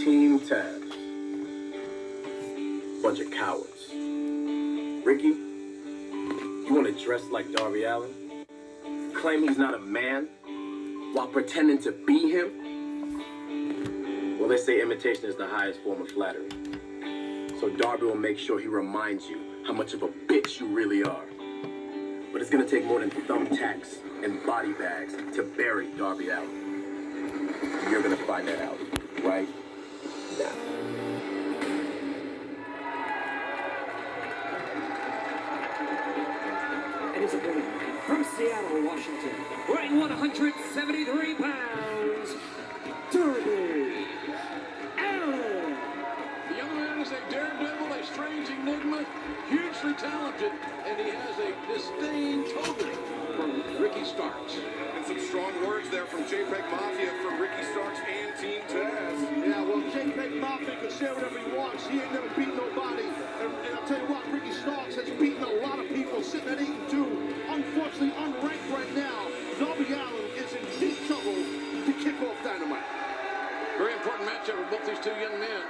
Team Taz. Bunch of cowards. Ricky, you want to dress like Darby Allin? Claim he's not a man while pretending to be him? Well, they say imitation is the highest form of flattery. So Darby will make sure he reminds you how much of a bitch you really are. But it's gonna take more than thumbtacks and body bags to bury Darby Allin. You're gonna find that out right now. And his opponent from Seattle, Washington, weighing 173 pounds, Darby Allin. The young man is a daredevil, a strange enigma, hugely talented, and he has a disdain totally from Ricky Starks. And some strong words there from JPEG Mafia from Ricky Starks and Team Taz. Yeah, well, JPEG Mafia can say whatever he wants. He ain't never beat nobody. And I'll tell you what, Ricky Starks has beaten a lot of people sitting at 8-2. Unfortunately, unranked right now. Darby Allin is in deep trouble to kick off Dynamite. Very important matchup for both these two young men.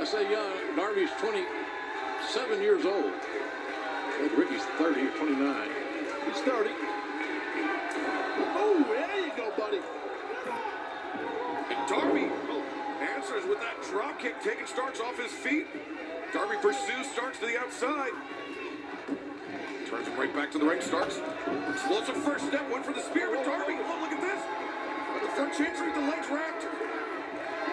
I say young, Darby's 27 years old. I think Ricky's 30 or 29. He's 30. Oh, there you go, buddy. And Darby answers with that drop kick, taking Starks off his feet. Darby pursues Starks to the outside. Turns him right back to the ring. Starks, explosive first step, went for the spear, but Darby, oh, look at this. The front chancery with the legs wrapped.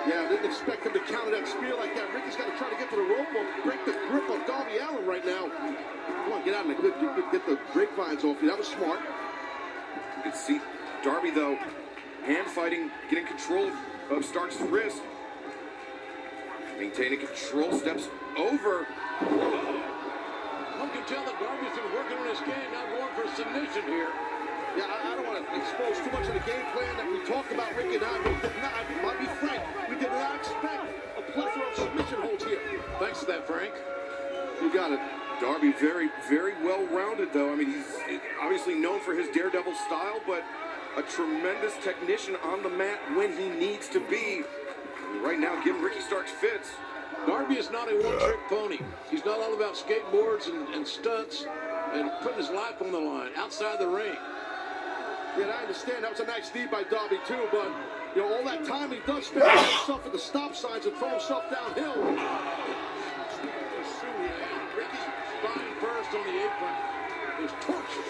Yeah, I didn't expect him to counter that spear like that. Ricky's got to try to get to the rope or break the grip of Darby Allin right now. Come on, get out of there. Good, get the grapevines off you. That was smart. You can see Darby, though, hand fighting, getting control of Starks' wrist. Maintaining control, steps over. One can tell that Darby's been working on his game, now going for a submission here. Yeah, I don't want to expose too much of the game plan that we talked about, Ricky and I. We did not, I might be frank, we did not expect a plethora of submission holds here. Thanks for that, Frank. You got it. Darby very, very well-rounded, though. I mean, he's obviously known for his daredevil style, but a tremendous technician on the mat when he needs to be. Right now, giving Ricky Starks fits. Darby is not a one-trick pony. He's not all about skateboards and stunts and putting his life on the line outside the ring. Yeah, I understand that was a nice lead by Darby, too, but, you know, all that time he does spend on himself at the stop signs and throw himself downhill. Ricky spine first on the apron. His torches.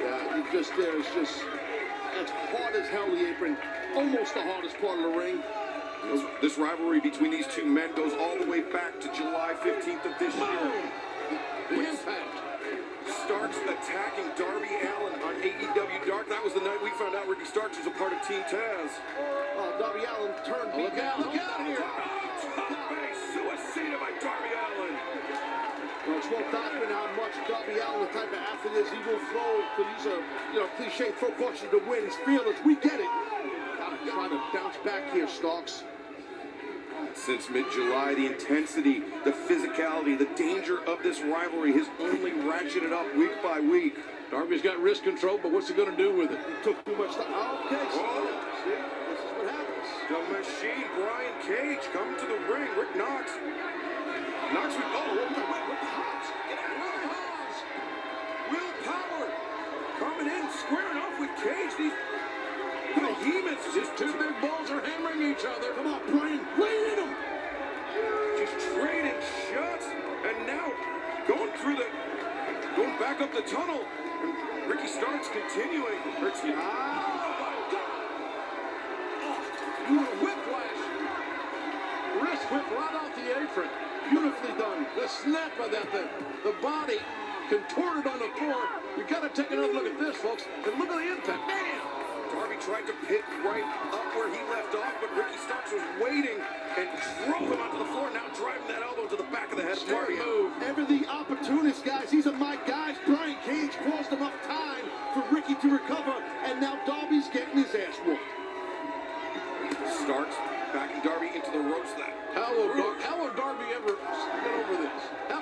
Yeah, he just there is just as hard as hell, the apron. Almost the hardest part of the ring. This rivalry between these two men goes all the way back to July 15th of this year. The impact. Starks attacking Darby Allin on AEW Dark. That was the night we found out Ricky Starks was a part of Team Taz. Darby Allin turned. Look out here. Suicida by Darby Allin. Well, it's well documented how much Darby Allin, the type of athlete is, he will throw, because he's a, cliche, throw punches to win. He's fearless. We get it. Gotta try to bounce back here, Starks. Since mid-July, the intensity, the physicality, the danger of this rivalry has only ratcheted up week by week. Darby's got wrist control, but what's he going to do with it? He took too much time. Okay, see, this is what happens. The Machine, Brian Cage, coming to the ring. Rick Knox. Knox with, what the Hobbs? Get out of the Hobbs. Will Power coming in, squaring off with Cage. These behemoths. These two big bulls are hammering each other. Come on, Brian, lay in him. Just trading shots, and now going back up the tunnel. And Ricky Starks continuing. Oh my God! Oh, whiplash. Wrist whip right off the apron. Beautifully done. The snap of that thing. The body contorted on the floor. You got to take another look at this, folks. And look at the impact. Bam! Darby tried to pick right up where he left off, but Ricky Starks was waiting and drove him onto the floor, now driving that elbow to the back of the head. Darby move. Ever the opportunist, guys. These are my guys. Brian Cage caused enough time for Ricky to recover, and now Darby's getting his ass whooped. Starks backing Darby into the ropes. How will Darby ever get over this? How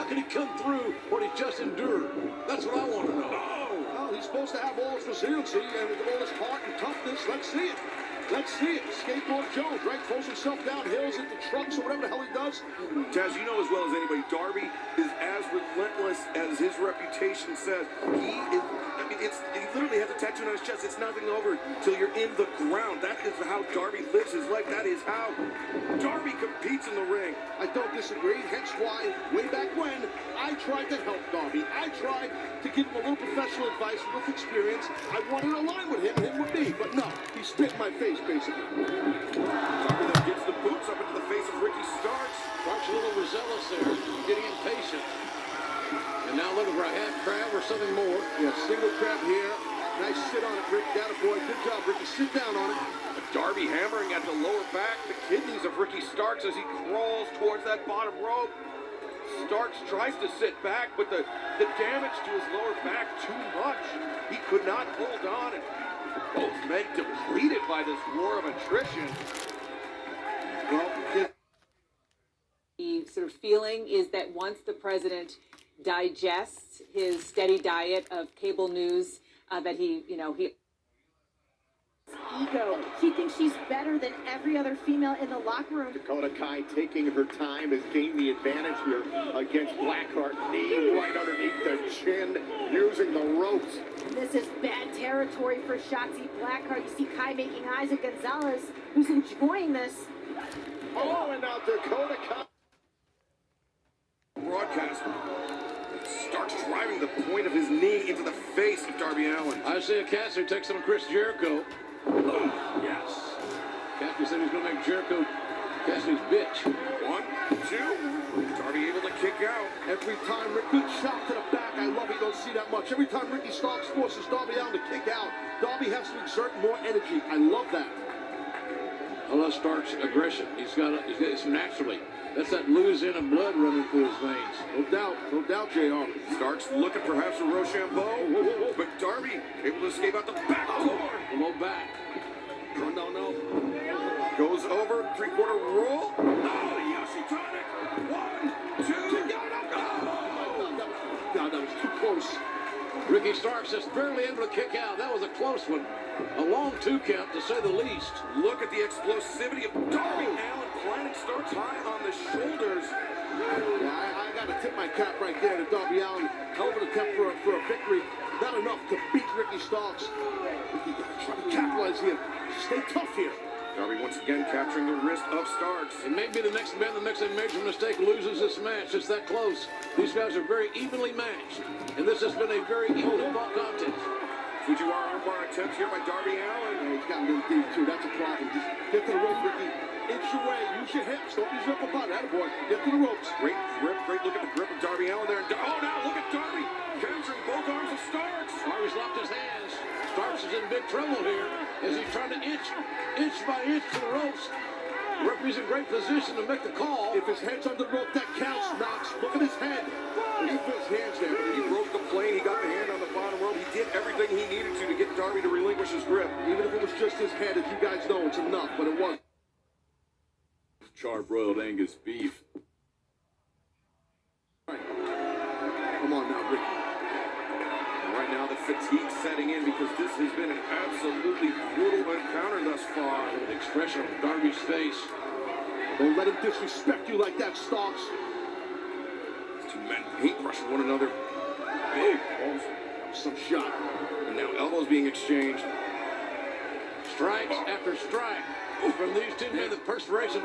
can he come through what he just endured? That's what I want to know. Well, he's supposed to have all his resiliency and all his heart and toughness. Let's see it. Let's see it. Skateboard Jones, right? Throws himself down hills into trucks or whatever the hell he does. Taz, you know as well as anybody, Darby is as relentless as his reputation says. He literally has a tattoo on his chest. It's nothing over till you're in the ground. That is how Darby lives his life. That is how Darby competes in the ring. I don't disagree, hence why, way back when, I tried to help Darby. I tried to give him a little professional advice with experience. I wanted to align with him with me, but no, he spit in my face, basically. Darby then gets the boots up into the face of Ricky Starks. Starks a little overzealous there, getting impatient. And now looking for a half crab or something more. Yeah, single crab here. Nice sit on it, Rick. Attaboy. Good job, Ricky. Sit down on it. Darby hammering at the lower back, the kidneys of Ricky Starks as he crawls towards that bottom rope. Starks tries to sit back, but the damage to his lower back too much. He could not hold on, and both men depleted by this war of attrition. Well, The sort of feeling is that once the president digests his steady diet of cable news, that he ego. She thinks she's better than every other female in the locker room. Dakota Kai taking her time has gained the advantage here against Blackheart. Knee right underneath the chin, using the ropes. This is bad territory for Shotzi Blackheart. You see Kai making eyes at Gonzalez, who's enjoying this. Oh, and now Dakota Kai. Broadcast. Starks driving the point of his knee into the face of Darby Allin. Isaiah Cassidy takes on Chris Jericho. Boom. Yes. Cassidy said he's going to make Jericho Cassidy's bitch. 1, 2. Darby able to kick out. every time Rick, good shot to the back. I love it. You don't see that much. Every time Ricky Starks forces Darby Allin to kick out, Darby has to exert more energy. I love that. I love Starks' aggression. He's got it's naturally. That's that Louisiana blood running through his veins. No doubt, JR. Starks looking perhaps for Rochambeau, but Darby able to escape out the back door. Low back. No. Goes over, three-quarter roll. Oh, the Yoshitonic. 1, 2. God, that was too close. Ricky Starks just barely able to kick out. That was a close one. A long 2 count, to say the least. Look at the explosivity of Darby Allin planting Starks high on the shoulders. Yeah, I got to tip my cap right there to Darby Allin. Hell of an attempt for a victory. Not enough to beat Ricky Starks. Ricky trying to capitalize here. Stay tough here. Darby once again capturing the wrist of Starks. It may be the next man that makes a major mistake loses this match. It's that close. These guys are very evenly matched. And this has been a very evenly fought contest. Fujiwara armbar attempt here by Darby Allin. Yeah, he's got a little deep too. That's a problem. Just get to the rope, Ricky. Inch your way. Use your hips. Don't use your upper body. Attaboy. Get to the ropes. Great grip. Great look at the grip of Darby Allin there. Oh, now look at Darby capturing both arms of Starks. Darby's locked his hands. Starks is in big trouble here as he's trying to inch by inch to the ropes. Referee's in great position to make the call. If his head's on the rope, that counts, Knox. Look at his head. Look at his hands there. He broke the plane. He got the hand on the bottom rope. He did everything he needed to get Darby to relinquish his grip. Even if it was just his head, as you guys know, it's enough, but it wasn't. Charbroiled Angus beef. Right. Come on now, Ricky. Right now, the fatigue setting in because this has been an absolutely brutal encounter thus far. The expression on Darby's face. Don't let him disrespect you like that, Starks. These two men paintbrushing one another. Big balls. Some shot. And now elbows being exchanged. Strikes after strike from these two men. The perspiration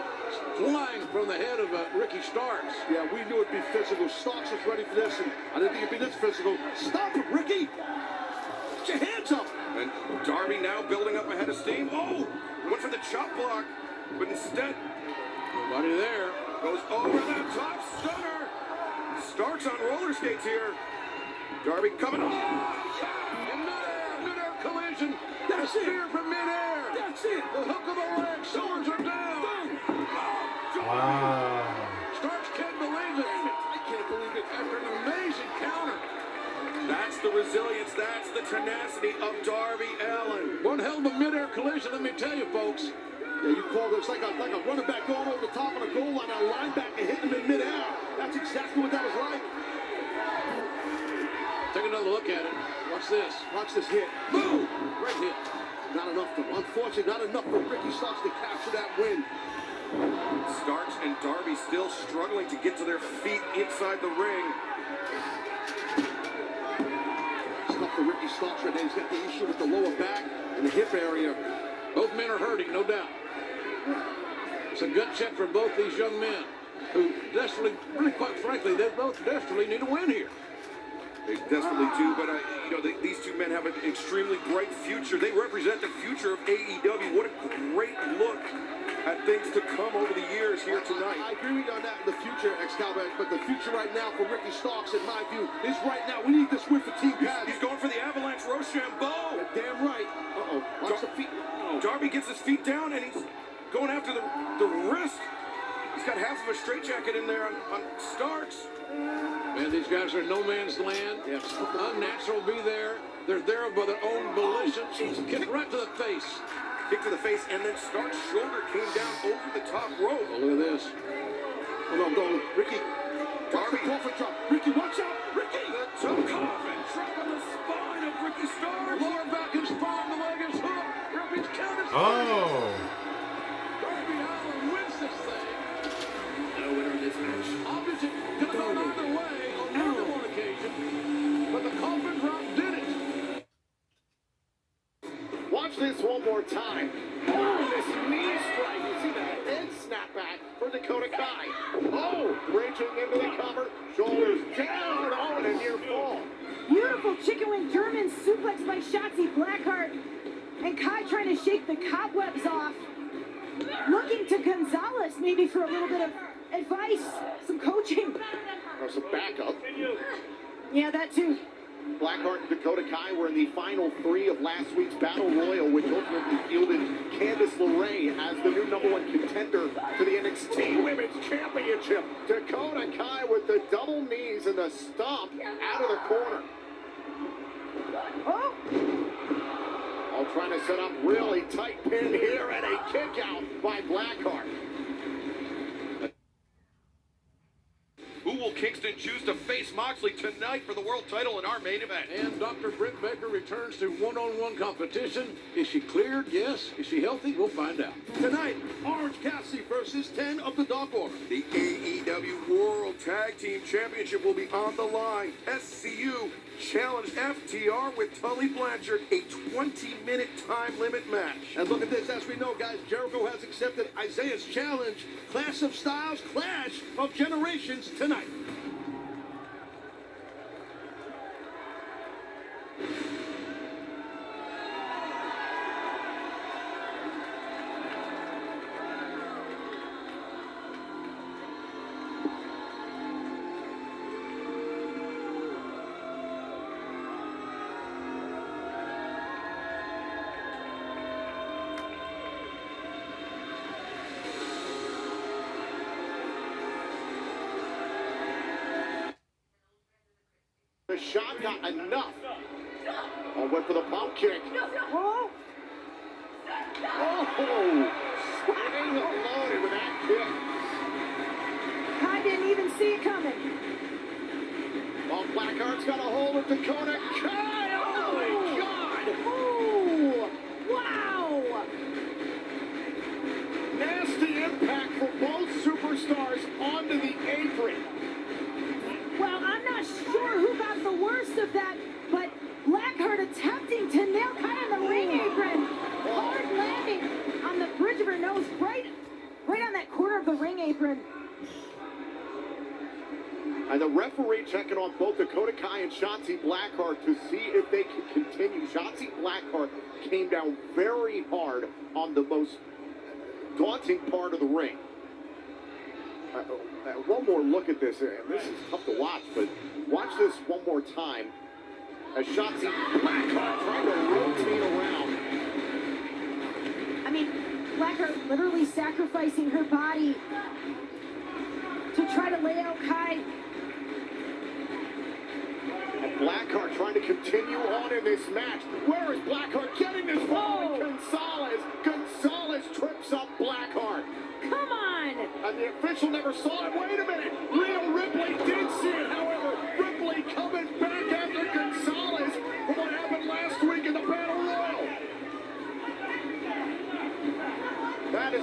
flying from the head of Ricky Starks. Yeah, we knew it'd be physical. Starks was ready for this, and I didn't think it'd be this physical. Stop it, Ricky! Get your hands up! And Darby now building up a head of steam. Oh! Went for the chop block, but instead Nobody there. goes over that top stunner. Starks on roller skates here. Darby coming. Oh, yeah! In midair collision. That's a spear from midair. That's it! The hook of the leg. Shoulders are down. Wow. Starks can't believe it. I can't believe it. After an amazing counter. That's the resilience. That's the tenacity of Darby Allin. One hell of a midair collision, let me tell you, folks. Yeah, you called it. It's like a running back going over the top of the goal line, a linebacker hitting him in midair. That's exactly what that was like. Take another look at it. Watch this. Watch this hit. Boom! Great hit. Not enough for, unfortunately, not enough for Ricky Starks to capture that win. Starks and Darby still struggling to get to their feet inside the ring. It's tough for Ricky Starks right now. He's got the issue with the lower back and the hip area. Both men are hurting, no doubt. It's a gut check for both these young men who desperately, really quite frankly, they both desperately need a win here. They desperately do, but these two men have an extremely bright future. They represent the future of AEW. What a great look at things to come over the years here tonight. I agree with you on that in the future, Excalibur, but the future right now for Ricky Starks, in my view, is right now. We need this win for Team Paz. He's going for the Avalanche Rochambeau. You're damn right. Uh-oh. Watch the feet. Darby gets his feet down, and he's going after the wrist. He's got half of a straitjacket in there on Starks. Man, these guys are in no man's land. Yes. Unnatural be there. They're there by their own volition. Kick right to the face. Kick to the face, and then Starks' shoulder came down over the top rope. Oh, look at this. Hold on, going. Ricky. Darby. Coffin drop. Ricky, watch out. Ricky. The toe coffin drop on the spine of Ricky Starks. Lower back is firm, the leg is hooked. Referee's counted. Oh. Darby Allin wins this thing. No winner in this match. Obviously, could have gone either way on more than one occasion, but the coffin drop did it. Watch this one more time. Oh, this knee strike. You see the head snap back for Dakota Kai. Oh, reaching into the cover. Shoulders down. Oh, and a near fall. Beautiful chicken wing German suplex by Shotzi Blackheart. And Kai trying to shake the cobwebs off. Looking to Gonzalez maybe for a little bit of advice, some coaching. Or some backup. Yeah, that too. Blackheart and Dakota Kai were in the final three of last week's Battle Royal, which ultimately fielded Candice LeRae as the new #1 contender to the NXT Women's Championship. Dakota Kai with the double knees and the stomp out of the corner. Oh! All trying to set up really tight pin here and a kick out by Blackheart. Who will Kingston choose to face Moxley tonight for the world title in our main event? And Dr. Britt Baker returns to one-on-one competition. Is she cleared? Yes. Is she healthy? We'll find out. Tonight, Orange Cassidy versus 10 of the Dark Order. The AEW World Tag Team Championship will be on the line. SCU challenged FTR with Tully Blanchard, a 20-minute time limit match. And look at this, as we know, guys, Jericho has accepted Isaiah's challenge. Clash of Styles, Clash of Generations tonight. The shot got enough. Oh, went for the pump kick. Oh! Oh, swinging loaded with that kick. Kai didn't even see it coming. Well, Blackheart's got a hold of Dakota Kai. Oh, my God. Oh! Wow! Nasty impact for both superstars onto the apron. Well, I'm not sure who got the worst of that, but Blackheart attempting to nail Kai on the ring apron. Hard landing on the bridge of her nose, right on that corner of the ring apron. And the referee checking on both Dakota Kai and Shotzi Blackheart to see if they can continue. Shotzi Blackheart came down very hard on the most daunting part of the ring. One more look at this, and this is tough to watch, but watch this one more time as Shotzi Blackheart trying to rotate around. I mean, Blackheart literally sacrificing her body to try to lay out Kai. And Blackheart trying to continue on in this match. Where is Blackheart getting this ball? Gonzalez. Gonzalez trips up Blackheart. Come on! And the official never saw it. Wait a minute. Rhea Ripley did see it, however. Ripley coming back after Gonzalez for what happened last week in the Battle Royal.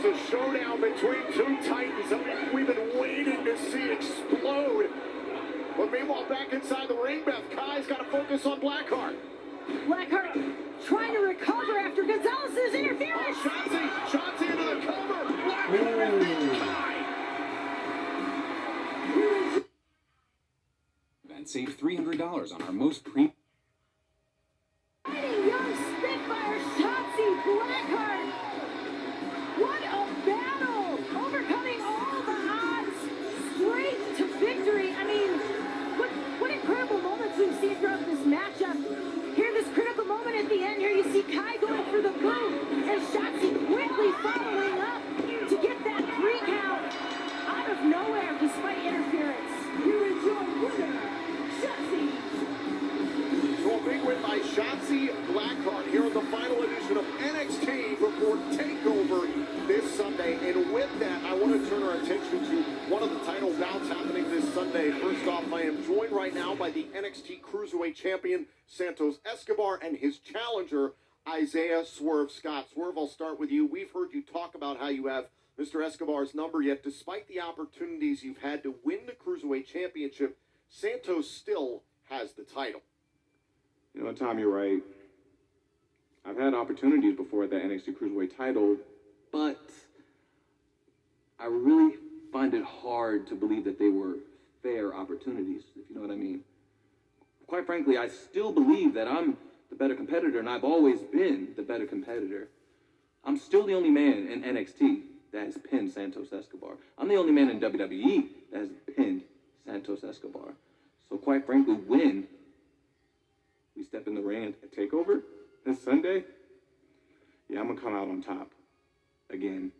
a showdown between two titans that we've been waiting to see explode. But meanwhile, back inside the ring, Beth Kai's got to focus on Blackheart. Blackheart trying to recover after Gonzalez's interference. Shotzi into the cover. Blackheart beat Kai. And save $300 on our most premium. Fighting young Spitfire Shotzi Blackheart. What a battle! Overcoming all the odds, straight to victory. I mean, what incredible moments we've seen throughout this matchup. Here, this critical moment at the end. Here you see Kai going for the boot, and Shotzi quickly following up to get that 3 count out of nowhere despite interference. Here is your winner, Shotzi. So a big win by Shotzi Blackheart here in the final edition of NXT before TakeOver this Sunday. And with that, I want to turn our attention to one of the title bouts happening this Sunday. First off, I am joined right now by the NXT Cruiserweight Champion, Santos Escobar, and his challenger, Isaiah Swerve Scott. Swerve, I'll start with you. We've heard you talk about how you have Mr. Escobar's number, yet despite the opportunities you've had to win the Cruiserweight Championship, Santos still has the title. You know, Tom, you're right. I've had opportunities before the NXT Cruiserweight title, but I really find it hard to believe that they were fair opportunities, if you know what I mean. Quite frankly, I still believe that I'm the better competitor, and I've always been the better competitor. I'm still the only man in NXT that has pinned Santos Escobar. I'm the only man in WWE that has pinned Santos Escobar. So quite frankly, when we step in the ring at TakeOver this Sunday, yeah, I'm going to come out on top again.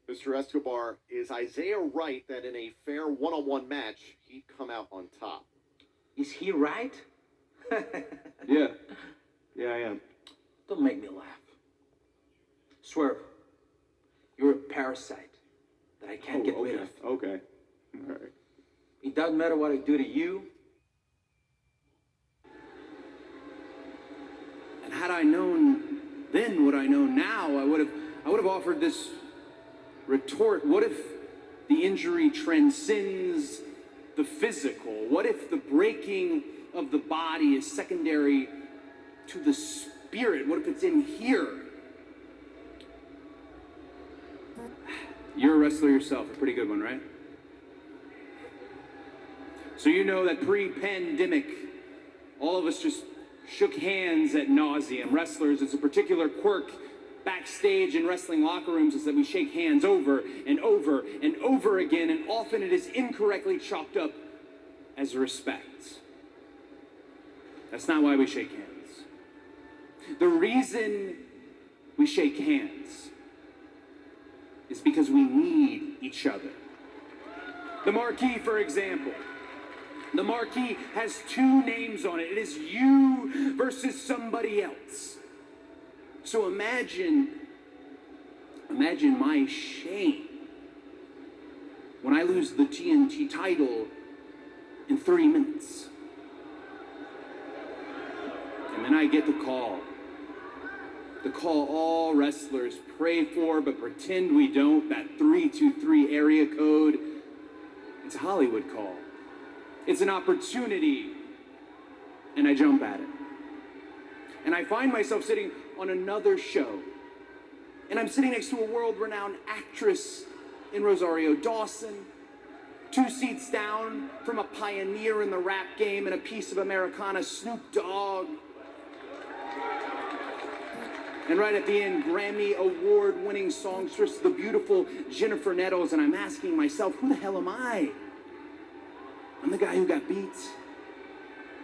Mr. Escobar, is Isaiah right that in a fair one-on-one match, he'd come out on top? Is he right? Yeah, I am. Don't make me laugh. Swerve, you're a parasite that I can't get rid of. Okay, all right. It doesn't matter what I do to you. And had I known then what I know now, I would have offered this retort. What if the injury transcends the physical? What if the breaking of the body is secondary to the spirit? What if it's in here? You're a wrestler yourself, a pretty good one, right? So you know that pre-pandemic, all of us just shook hands at nauseam. Wrestlers, it's a particular quirk backstage in wrestling locker rooms is that we shake hands over and over and over again, and often it is incorrectly chalked up as respect. That's not why we shake hands. The reason we shake hands is because we need each other. The marquee, for example. The marquee has 2 names on it. It is you versus somebody else. So imagine my shame when I lose the TNT title in 30 minutes. And then I get the call. The call all wrestlers pray for but pretend we don't, that 323 area code. It's a Hollywood call. It's an opportunity, and I jump at it. And I find myself sitting on another show, and I'm sitting next to a world-renowned actress in Rosario Dawson, 2 seats down from a pioneer in the rap game and a piece of Americana, Snoop Dogg. And right at the end, Grammy Award-winning songstress, the beautiful Jennifer Nettles, and I'm asking myself, who the hell am I? I'm the guy who got beat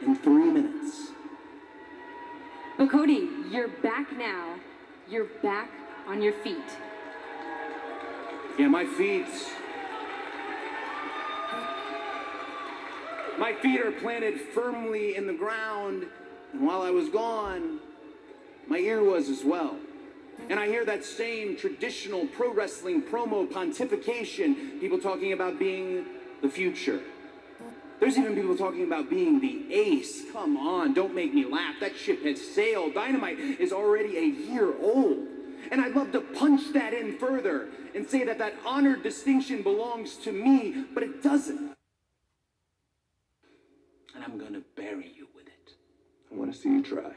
in 3 minutes. But Cody, you're back now. You're back on your feet. Yeah, my feet are planted firmly in the ground, and while I was gone, my ear was as well. And I hear that same traditional pro wrestling promo pontification, people talking about being the future. There's even people talking about being the ace. Come on, don't make me laugh. That ship has sailed. Dynamite is already a year old. And I'd love to punch that in further and say that that honored distinction belongs to me, but it doesn't. And I'm gonna bury you with it. I want to see you try.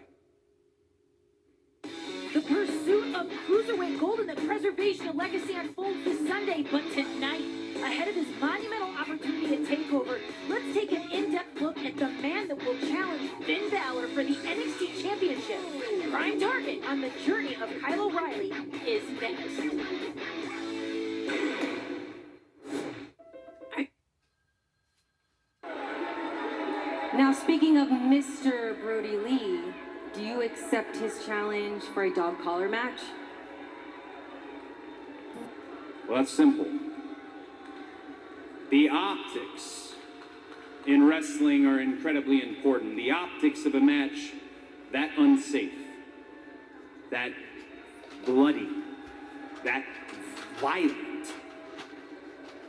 The pursuit of cruiserweight gold and the preservation of legacy unfolds this Sunday, but tonight, ahead of his monumental opportunity at TakeOver, let's take an in-depth look at the man that will challenge Finn Balor for the NXT Championship. Prime Target on the journey of Kyle O'Reilly is next. Now, speaking of Mr. Brody Lee, do you accept his challenge for a dog collar match? Well, that's simple. The optics in wrestling are incredibly important. The optics of a match that unsafe, that bloody, that violent.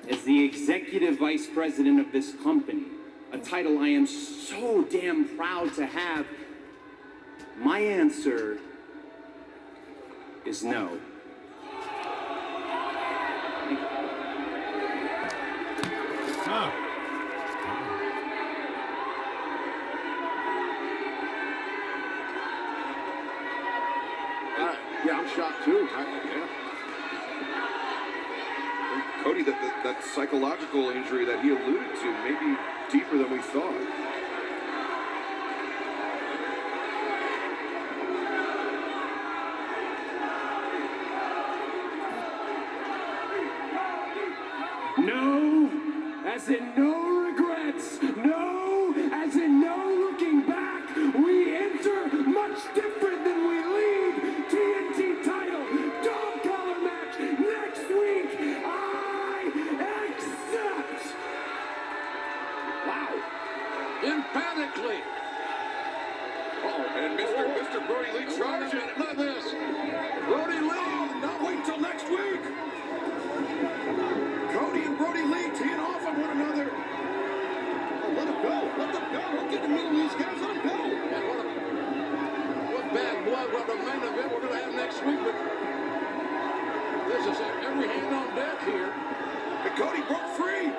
As the executive vice president of this company, a title I am so damn proud to have, my answer is no. Yeah, I'm shocked too. Cody, that psychological injury that he alluded to may be deeper than we thought. No, as in no regrets. No, as in no looking back. We enter much different than we leave. TNT title, dog collar match next week. I accept. Wow. Emphatically. Oh, and Mr. Brody Lee charging. Look at this. Brody Lee. Not wait till next week. Cody and Brody Lee teeing off on one another. Oh, let them go. Let them go. Don't get in the middle of these guys. Let them go. And what bad blood, what the main event we're going to have next week. But this is every hand on deck here. And Cody broke free.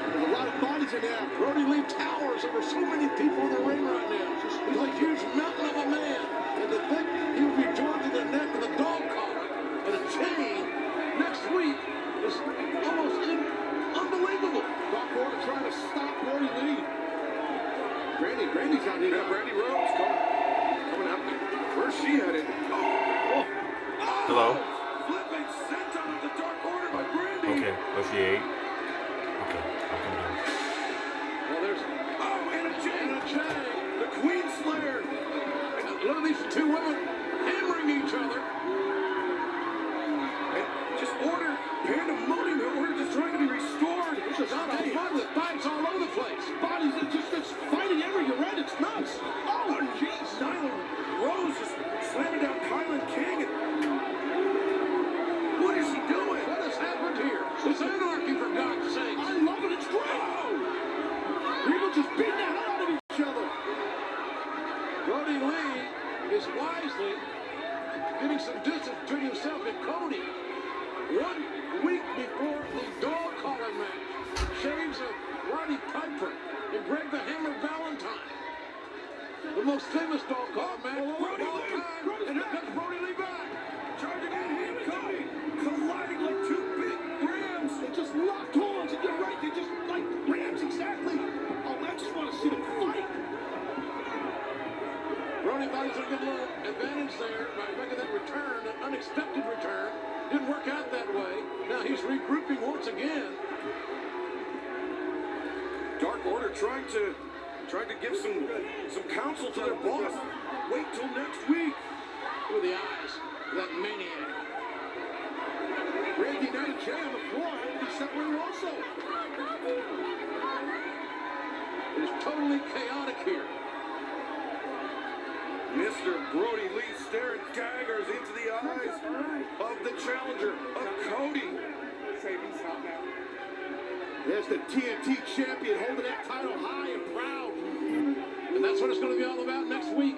There's a lot of bodies in there. Brody Lee towers over so many people in the ring right now. He's a huge mountain of a man. And to think he would be joined to the neck with a dog collar and a chain next week is almost unbelievable. Doc Orton trying to stop Brody Lee. Brandy's out here. Yeah, Brandy Rose coming out there. Where's she headed? Oh. Hello? Flipping senton of the Dark Order by Brandy. Okay, was she 8? Okay, I'll come down. Well, there's And a chain. and a chain. The Queen Slayer. And look at these two women hammering each other. And just order pandemonium. Order just trying to be restored. This is not fun. The fights all over the place. Bodies are just fighting everywhere. You're right. It's nuts. Oh, jeez. Nyla Rose just slamming down Kylan King. What is he doing? What has happened here? It's anarchy, for God's sake. I love it. It's great. People just beating the hell out of each other. Brody Lee is wisely getting some distance between himself and Cody. 1 week before the dog collar match, shaves of Roddy Piper and Greg the Hammer Valentine. The most famous dog collar match of all time. And here comes Brody Lee back. Charging in here, Cody. Colliding like two big rams. They just locked horns, and you're right. They just like rams, exactly. Oh, I just want to see them fight. Brody thought he was going to get a little advantage there by making that return, an unexpected return. Didn't work out that way. Now he's regrouping once again. Dark Order trying to give some counsel to their boss. Wait till next week. Look at the eyes of that maniac. Randy Knight and Jay on the floor. Had to be separated also. It is totally chaotic here. Mr. Brody Lee staring daggers into the eyes of the challenger of Cody. There's the TNT champion holding that title high and proud. And that's what it's going to be all about next week,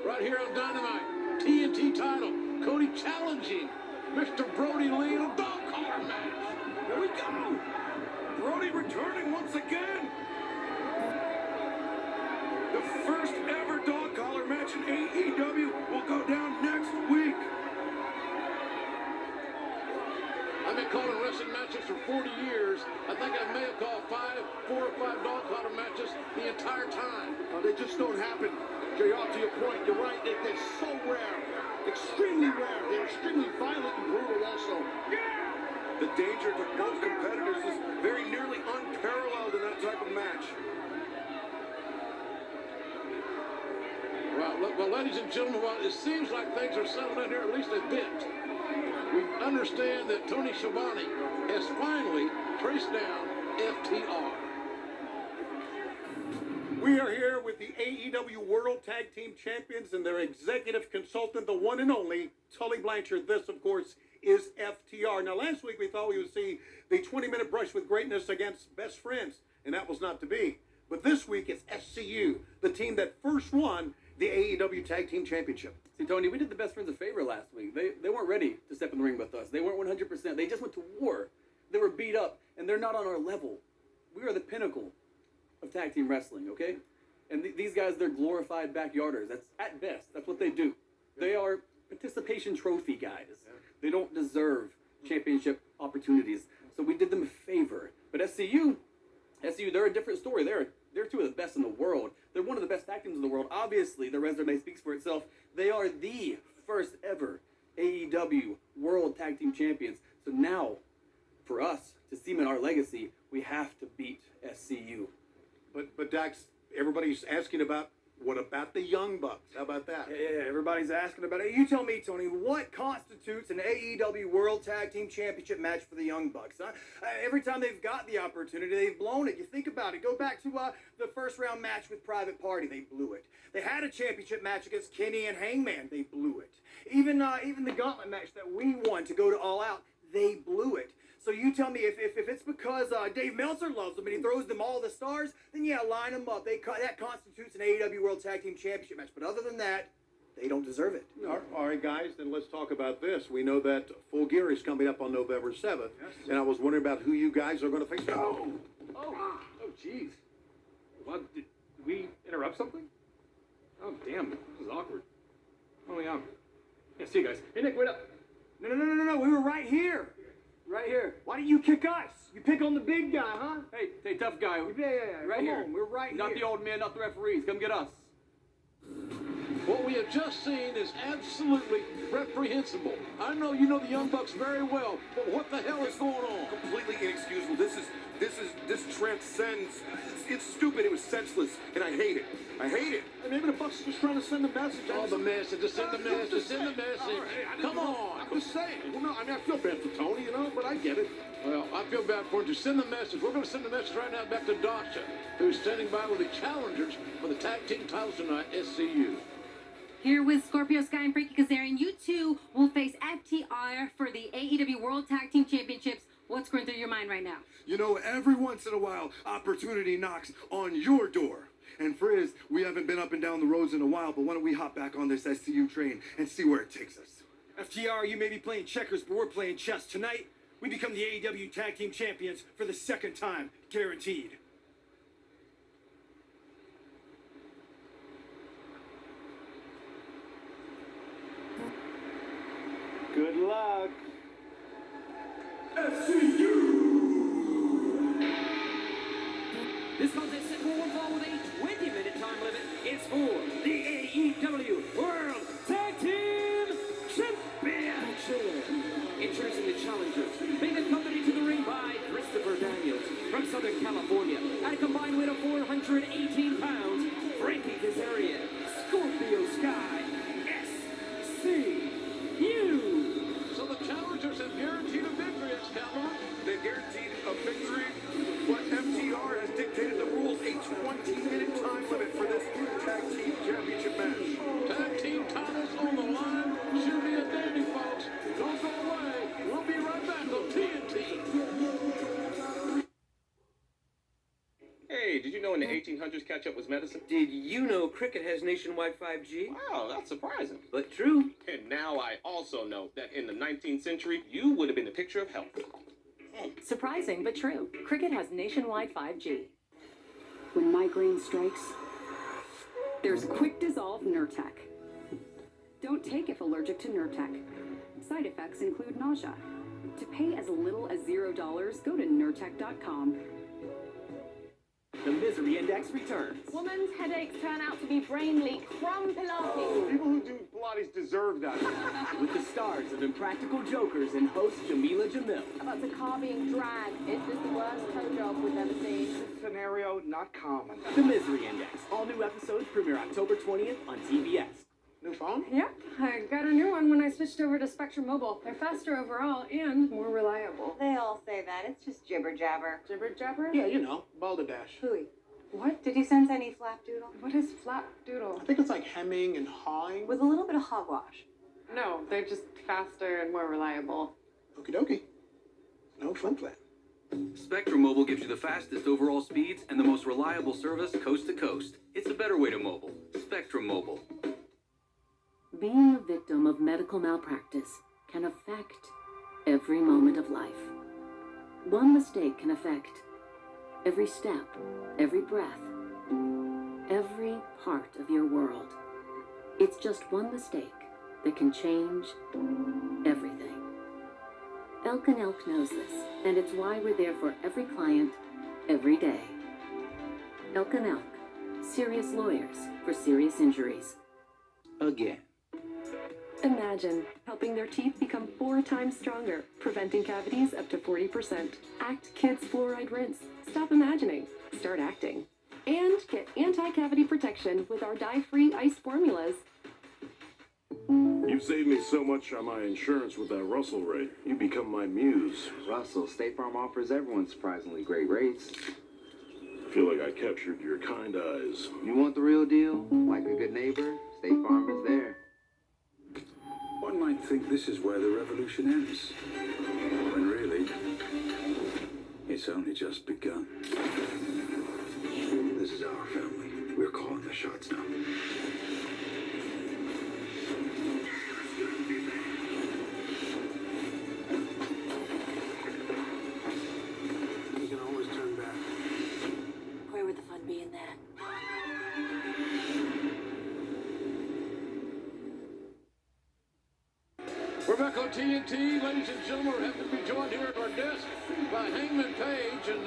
right here on Dynamite. TNT title. Cody challenging Mr. Brody Lee in a dog collar match. Here we go. Brody returning once again. The first ever dog collar match in AEW will go down next week. I've been calling wrestling matches for 40 years. I think I may have called 4 or 5 dog collar matches the entire time. They just don't happen. JR, to your point, you're right. They're so rare. Extremely rare. They're extremely violent and brutal also. The danger to both competitors is very nearly unparalleled in that type of match. Well, ladies and gentlemen, it seems like things are settling here at least a bit. We understand that Tony Schiavone has finally traced down FTR. We are here with the AEW World Tag Team Champions and their executive consultant, the one and only Tully Blanchard. This, of course, is FTR. Now, last week we thought we would see the 20-minute brush with greatness against Best Friends, and that was not to be. But this week it's SCU, the team that first won the AEW Tag Team Championship. See, Tony, we did the Best Friends a favor last week. They weren't ready to step in the ring with us. They weren't 100%. They just went to war. They were beat up, and they're not on our level. We are the pinnacle of tag team wrestling, okay? And these guys, they're glorified backyarders. That's at best. That's what they do. They are participation trophy guys. They don't deserve championship opportunities. So we did them a favor. But SCU, they're a different story. They're two of the best in the world. They're one of the best tag teams in the world. Obviously, their resume speaks for itself. They are the first ever AEW World Tag Team Champions. So now, for us to cement our legacy, we have to beat SCU. But Dax, everybody's asking about, what about the Young Bucks? How about that? Yeah, everybody's asking about it. You tell me, Tony, what constitutes an AEW World Tag Team Championship match for the Young Bucks? Huh? Every time they've got the opportunity, they've blown it. You think about it. Go back to the first round match with Private Party. They blew it. They had a championship match against Kenny and Hangman. They blew it. Even the gauntlet match that we won to go to All Out, they blew it. So you tell me, if it's because Dave Meltzer loves them and he throws them all the stars, then yeah, line them up. That constitutes an AEW World Tag Team Championship match. But other than that, they don't deserve it. All right, guys, then let's talk about this. We know that Full Gear is coming up on November 7th, and I was wondering about who you guys are going to face. Oh, jeez. What, did we interrupt something? Oh, damn, this is awkward. Oh, yeah. Yeah, see you guys. Hey, Nick, wait up. No, we were right here. Right here. Why don't you kick us? You pick on the big guy, huh? Hey, tough guy. Yeah. Right Come here. on, we're right not here. the old man, not the referees. Come get us. What we have just seen is absolutely reprehensible. I know you know the Young Bucks very well, but what the hell is going on? Completely inexcusable. This transcends. It's stupid. It was senseless, and I hate it. I hate it. And maybe the Bucks are just trying to send a message. Oh, the message. Just send the message. Send the message. Come on. I'm just saying. Well, no, I feel bad for Tony, but I get it. Well, I feel bad for him. To send the message. We're going to send the message right now back to Dasha, who's standing by with the challengers for the tag team titles tonight, SCU. Here with Scorpio Sky and Freaky Kazarian, you two will face FTR for the AEW World Tag Team Championships. What's going through your mind right now? You know, every once in a while, opportunity knocks on your door. And Frizz, we haven't been up and down the roads in a while, but why don't we hop back on this SCU train and see where it takes us? FTR, you may be playing checkers, but we're playing chess. Tonight, we become the AEW Tag Team Champions for the second time, guaranteed. Good luck. SCU! This contest set for one fall with a 20-minute time limit. It's for the AEW World Tag Team Championship. Introducing the challengers, being accompanied to the ring by Christopher Daniels from Southern California at a combined weight of 418 pounds, Frankie Kazarian, Scorpio Sky, SCU. So the challengers have guaranteed a victory, Excalibur. They guaranteed a victory, but FTR has dictated the rules. A 20-minute time limit for this tag team championship match. Tag team titles on the line. Should be a dandy, folks. Don't go away. We'll be right back on TNT. Hey, did you know an the 1800s ketchup was medicine? Did you know cricket has nationwide 5G? Wow, that's surprising. But true. And now I also know that in the 19th century, you would have been the picture of health. Surprising, but true. Cricket has nationwide 5G. When migraine strikes, there's Quick Dissolve Nurtec. Don't take if allergic to Nurtec. Side effects include nausea. To pay as little as $0, go to Nurtec.com. The Misery Index returns. Woman's headaches turn out to be brain leak from Pilates. People who do Pilates deserve that. With the stars of Impractical Jokers and host Jamila Jamil. About the car being dragged. It's just the worst toe job we've ever seen. Scenario not common. The Misery Index. All new episodes premiere October 20th on TBS. New phone? Yep, I got a new one when I switched over to Spectrum Mobile. They're faster overall and more reliable. They all say that. It's just jibber jabber. Jibber jabber? Yeah, you know, balderdash. Hooey. What? Did you sense any flapdoodle? What is flapdoodle? I think it's like hemming and hawing. With a little bit of hogwash. No, they're just faster and more reliable. Okie dokie. No flim flam. Spectrum Mobile gives you the fastest overall speeds and the most reliable service coast to coast. It's a better way to mobile. Spectrum Mobile. Being a victim of medical malpractice can affect every moment of life. One mistake can affect every step, every breath, every part of your world. It's just one mistake that can change everything. Elk & Elk knows this, and it's why we're there for every client, every day. Elk & Elk, serious lawyers for serious injuries. Again. Imagine helping their teeth become 4 times stronger, preventing cavities up to 40%. Act Kids Fluoride Rinse. Stop imagining. Start acting. And get anti-cavity protection with our dye-free iced formulas. You've saved me so much on my insurance with that Russell rate. You become my muse. Russell, State Farm offers everyone surprisingly great rates. I feel like I captured your kind eyes. You want the real deal? Like a good neighbor? State Farm is there. One might think this is where the revolution ends. When really, it's only just begun. This is our family. We're calling the shots now. You can always turn back. Where would the fun be in that? We're back on TNT. Ladies and gentlemen, we're happy to be joined here at our desk by Hangman Page. And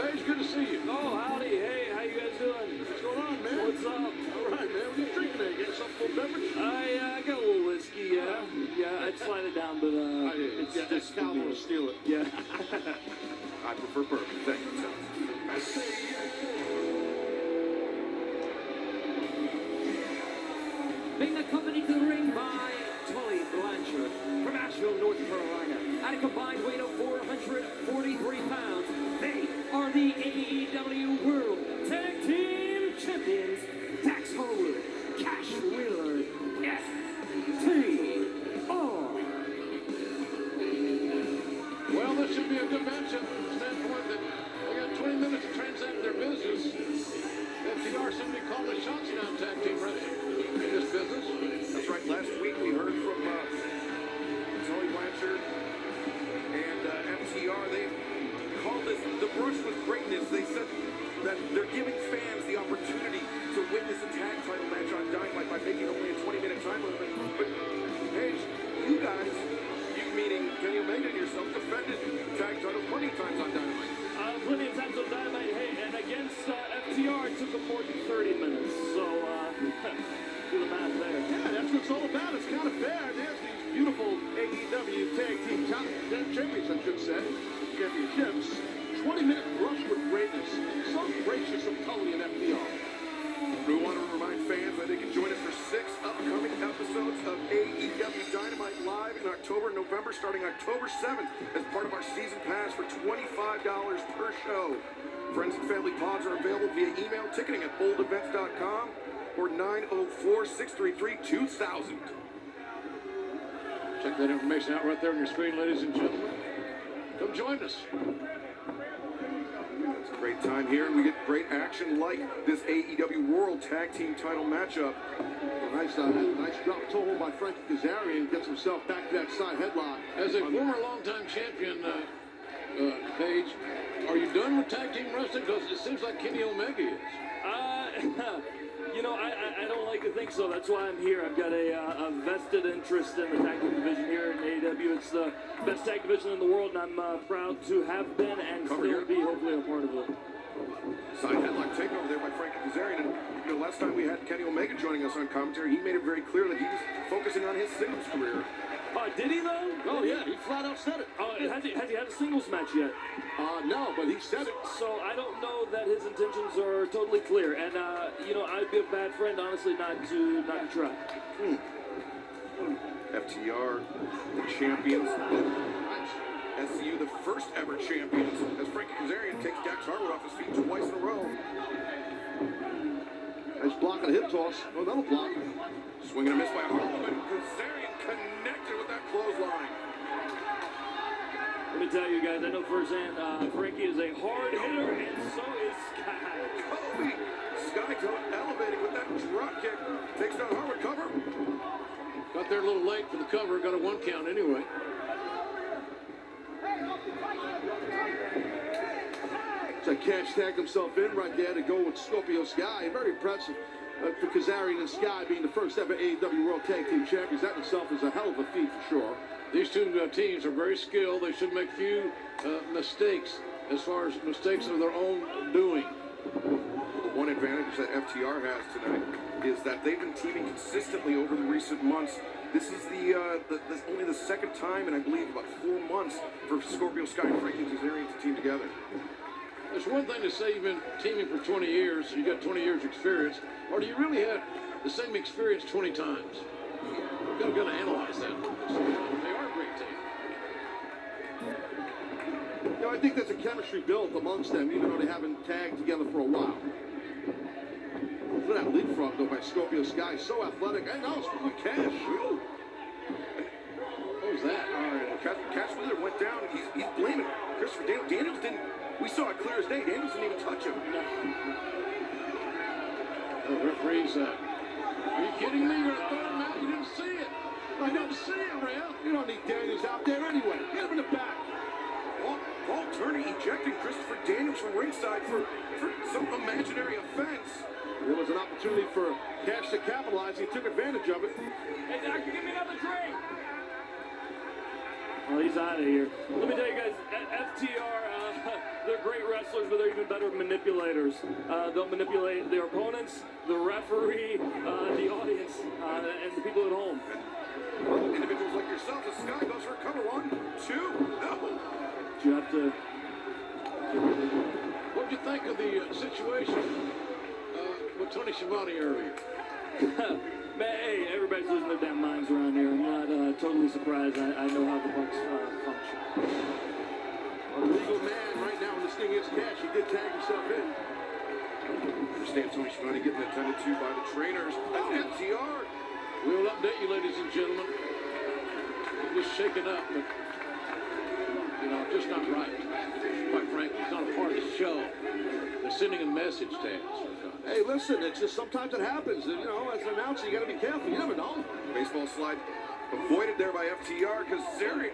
Page, good to see you. Oh, howdy. Hey, how you guys doing? What's going on, man? What's up? All right, man. What are you drinking there? You got something for beverage? I got a little whiskey, yeah. Yeah, I'd slide it down, but it's just Cal will steal it. Yeah. I prefer bourbon. Thank you, sir. Being accompanied to the ring by Tully Blanchard from Asheville, North Carolina. At a combined weight of 443 pounds, they are the AEW World Tag Team Champions, Dax Harwood, Cash Wheeler, FTR. Well, this should be a good matchup from the standpoint that they got 20 minutes to transact their business. FTR simply called the shots now, tag team wrestling in this business. That's right. Last week we heard from Tully Blanchard and FTR. They called this the brush with greatness. They said that they're giving fans the opportunity to witness a tag title match on Dynamite by making only a 20-minute time limit. But, Paige, you guys, you meaning Kenny Omega and yourself, defended tag titles plenty of times on Dynamite. Plenty of times on Dynamite. Hey, and against FTR, it took them more than 30 minutes. So, do the math there. Yeah, that's what it's all about. It's kind of fair. There's these beautiful AEW Tag Team Champions, I should say. Championships. 20-minute brush with greatness. So gracious of Tully and FTR. We want to remind fans that they can join us for 6 upcoming episodes of AEW Dynamite live in October and November, starting October 7th, as part of our season pass for $25 per show. Friends and family pods are available via email, ticketing at boldevents.com or 904-633-2000. Check that information out right there on your screen, ladies and gentlemen. Come join us. That's Great time here. We get great action like this AEW World Tag Team title matchup. Nice drop toe by Frankie Kazarian. Gets himself back to that side headlock. As a former longtime champion, Paige, are you done with tag team wrestling? Because it seems like Kenny Omega is. You know, I don't like to think so. That's why I'm here. I've got a vested interest in the tag team division here in AEW. It's the best tag division in the world, and I'm proud to have been and still be hopefully a part of it. Side headlock takeover there by Frankie Kazarian. And you know, last time we had Kenny Omega joining us on commentary, he made it very clear that he was focusing on his singles career. Did he though? Oh yeah, he flat out said it. Has he had a singles match yet? No, but he said it. So I don't know that his intentions are totally clear, and you know, I'd be a bad friend, honestly, not to try. FTR, the champions. SCU, the first ever champions, as Frankie Kazarian takes Dax Harwood off his feet twice in a row. Nice block and a hip toss. Oh, another block. Swing and a miss by Harwood, and Kazarian connected with that clothesline. Let me tell you guys, I know firsthand, Frankie is a hard hitter, and so is Sky. Kobe! Sky elevating with that drop kick. Takes down Harwood, cover. Got there a little late for the cover. Got a 1 count anyway. So Cash tagged himself in right there to go with Scorpio Sky. Very impressive for Kazarian and Sky being the first ever AEW World Tag Team Champions. That in itself is a hell of a feat for sure. These two teams are very skilled. They should make few mistakes as far as mistakes of their own doing. The one advantage that FTR has tonight is that they've been teaming consistently over the recent months. This is only the second time in, I believe, about 4 months for Scorpio Sky and Frankie Kazarian to team together. It's one thing to say you've been teaming for 20 years, you got 20 years experience, or do you really have the same experience 20 times? You've got to analyze that. They are a great team. You know, I think there's a chemistry built amongst them, even though they haven't tagged together for a while. Look at that leapfrog, though, by Scorpio Sky. So athletic. Hey, no, it's from Cash. What was that? All right, Cash Wheeler went down, and he's blaming Christopher Daniels. Daniels didn't. We saw it clear as day. Daniels didn't even touch him. The referee's are you kidding me? You're going to throw him out? You didn't see it. I didn't see it, Real. You don't need Daniels out there anyway. Get him in the back. Paul Turney ejecting Christopher Daniels from ringside for some imaginary offense. There was an opportunity for Cash to capitalize. He took advantage of it. Hey, doctor, give me another drink. Well, he's out of here. Let me tell you guys, FTR, they're great wrestlers, but they're even better manipulators. They'll manipulate their opponents, the referee, the audience, and the people at home. Individuals like yourself, the Sky goes for a cover. 1, 2, no. You have to. What'd you think of the situation with Tony Schiavone earlier? Man, hey, everybody's losing their damn minds around here. I'm not totally surprised. I know how the Bucks function. A legal man right now in this thing against Cash. He did tag himself in. Understand Tony Schiavone getting attended to by the trainers. That's FTR. We'll update you, ladies and gentlemen. I'm just shaken up, but, you know, just not right. Quite frankly, it's not a part of the show. They're sending a message to us. Hey, listen, it's just sometimes it happens. And, you know, as an announcer, you got to be careful. You never know. Baseball slide avoided there by FTR. Kazarian.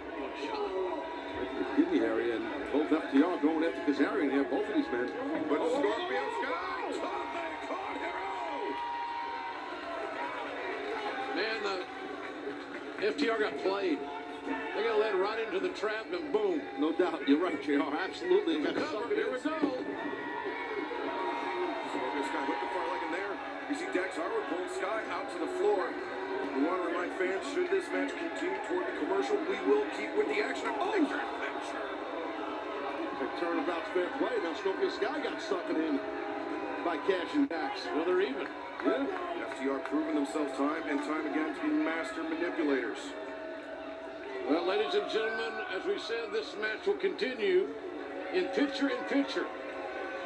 In the area, and both FTR going after Kazarian here, both of these men. But Scorpio Sky, caught hero. Man, FTR got played. They got led right into the trap, and boom. No doubt. You're right, JR. Absolutely. Here we go. Sky with the far leg in there. You see Dax Harwood pulling Sky out to the floor. We want to remind fans, should this match continue toward the commercial, we will keep with the action. Turnabout's fair play. Now Scorpio Sky got suckered in by Cash and Dax. Well, they're even. Yeah. FTR proving themselves time and time again to be master manipulators. Well, ladies and gentlemen, as we said, this match will continue in picture-in-picture.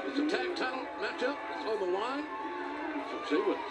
It's a tag title matchup. It's on the line. So stay with us.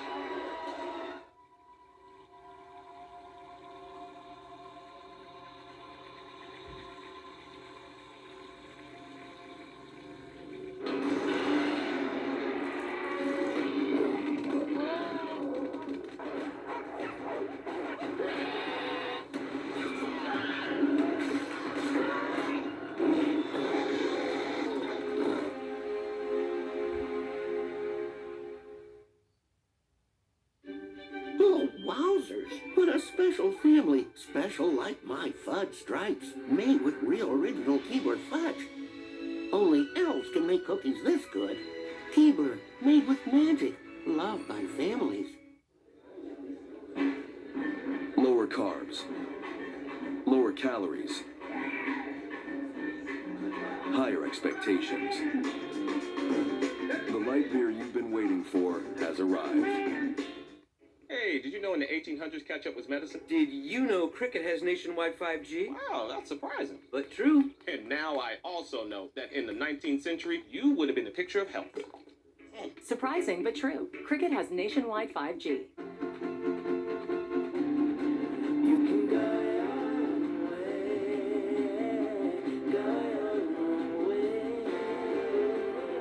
special like my fudge stripes, made with real original Keebler fudge. Only elves can make cookies this good. Keebler, made with magic, loved by families. Lower carbs, lower calories, higher expectations. The light beer you've been waiting for has arrived. Hey, did you know in the 1800s ketchup was medicine? Did you know Cricket has nationwide 5G? Wow, that's surprising. But true. And now I also know that in the 19th century, you would have been a picture of health. Surprising, but true. Cricket has nationwide 5G.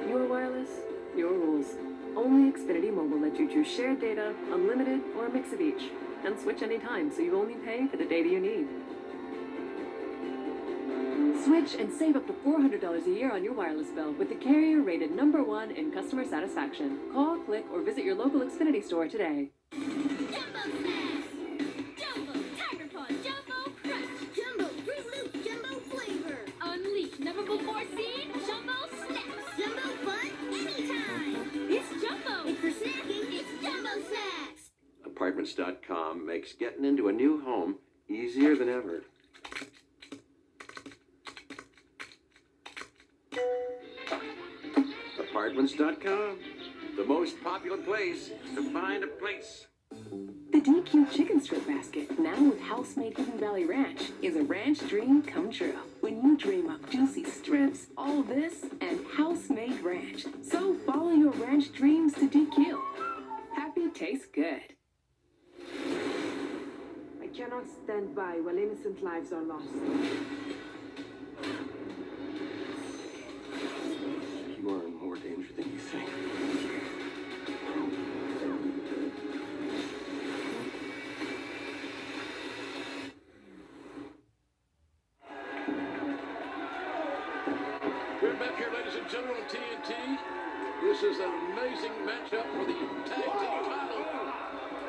Your wireless, your rules. Only Xfinity Mobile lets you choose shared data, unlimited, or a mix of each. And switch anytime, so you only pay for the data you need. Switch and save up to $400 a year on your wireless bill with the carrier rated #1 in customer satisfaction. Call, click, or visit your local Xfinity store today. Tiger Paw Jumbo Crunch. Jumbo Fruit Loop Jumbo Flavor. Unleash never before seen Jumbo Snacks. Jumbo fun anytime. It's Jumbo. It's for snacking. It's Jumbo Snacks. Apartments.com makes getting into a new home easier than ever. Apartments.com, the most popular place to find a place. The DQ Chicken Strip Basket, now with house-made Hidden Valley Ranch, is a ranch dream come true. When you dream of juicy strips, all this, and house-made ranch. So follow your ranch dreams to DQ. Happy tastes good. I cannot stand by while innocent lives are lost. You are in more danger than you think. We're back here, ladies and gentlemen, on TNT. This is an amazing matchup for the tag team title.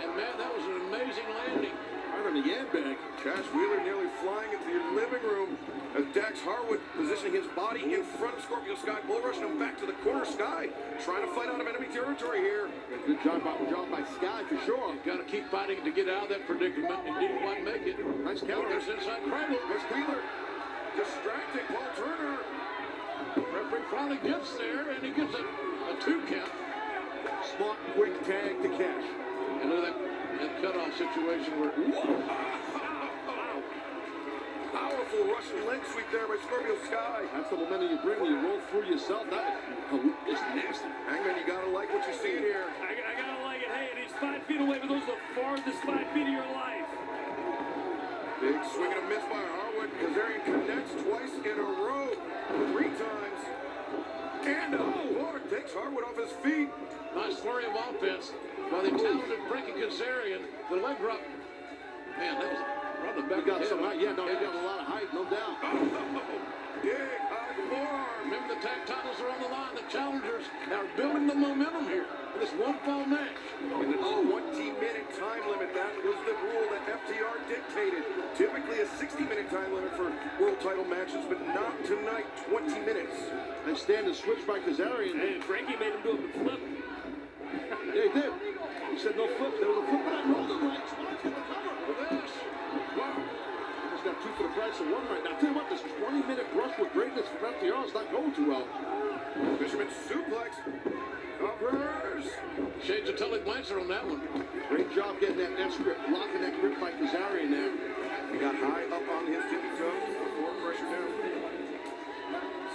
And man, that was an amazing landing. Right on the end bag. Cash Wheeler nearly flying into your living room as Dax Harwood positioning his body in front of Scorpio Sky, bull rushing him back to the corner. Sky trying to fight out of enemy territory here. Good job by Sky for sure. You've got to keep fighting to get out of that predicament and didn't quite make it. Nice counter. There's inside Crandall. There's Wheeler. Distracting Paul Turner. Referee finally gets there and he gives a 2 count. Smart, quick tag to Cash. And look at that cutoff situation where. Powerful Russian leg sweep there by Scorpio Sky. That's the momentum you bring when you roll through yourself. That is nasty. Hangman, you gotta like what you see here. I gotta like it. Hey, and he's 5 feet away, but those are the farthest 5 feet of your life. Big swing and a miss by Harwood. Kazarian connects twice in a row. 3 times. And Lord takes Harwood off his feet. Nice flurry of offense by the talented Frankie Kazarian. The leg drop. Man, that was right the back. He got some height. Yeah, no, he got a lot of height, no doubt. Big high forearm. Remember, the tag titles are on the line. The challengers are building the momentum here for this one-fall match. In the 20-minute time limit, that was the rule that FTR dictated. Typically a 60-minute time limit for world title matches, but not tonight. 20 minutes. And stand and switch by Kazarian. Hey, Frankie made him do a flip. Yeah, he did. He said no flips. There was a flip, but I rolled the legs. With this. Wow. He's got 2 for the price of 1 right now. I'll tell you what, this 20-minute brush with greatness from FTR is not going too well. Fisherman suplex. Covers. Shades of Tully Blanchard on that one. Great job getting that F grip, locking that grip by Kazarian there. He got high up on his tippy toes to put more pressure down.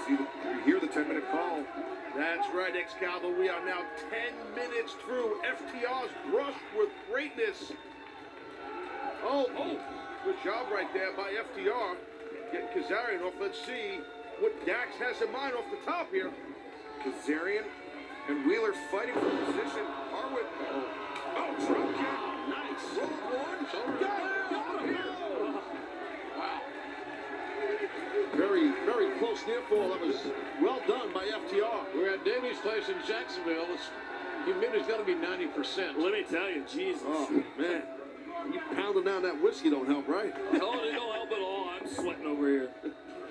You hear the 10-minute call. That's right, Excalibur. We are now 10 minutes through FTR's brush with greatness. Oh, good job right there by FTR. Getting Kazarian off. Let's see what Dax has in mind off the top here. Kazarian and Wheeler fighting for position. Harwood. Oh, drop kick. Nice. Roll one. Shoulder down. Wow. Very, very close near fall. That was well done by FTR. We're at Davies Place in Jacksonville. Humidity's got to be 90%. Let me tell you, Jesus. Oh, man. You Pounding down that whiskey don't help, right? Oh, they don't help at all. I'm sweating over here.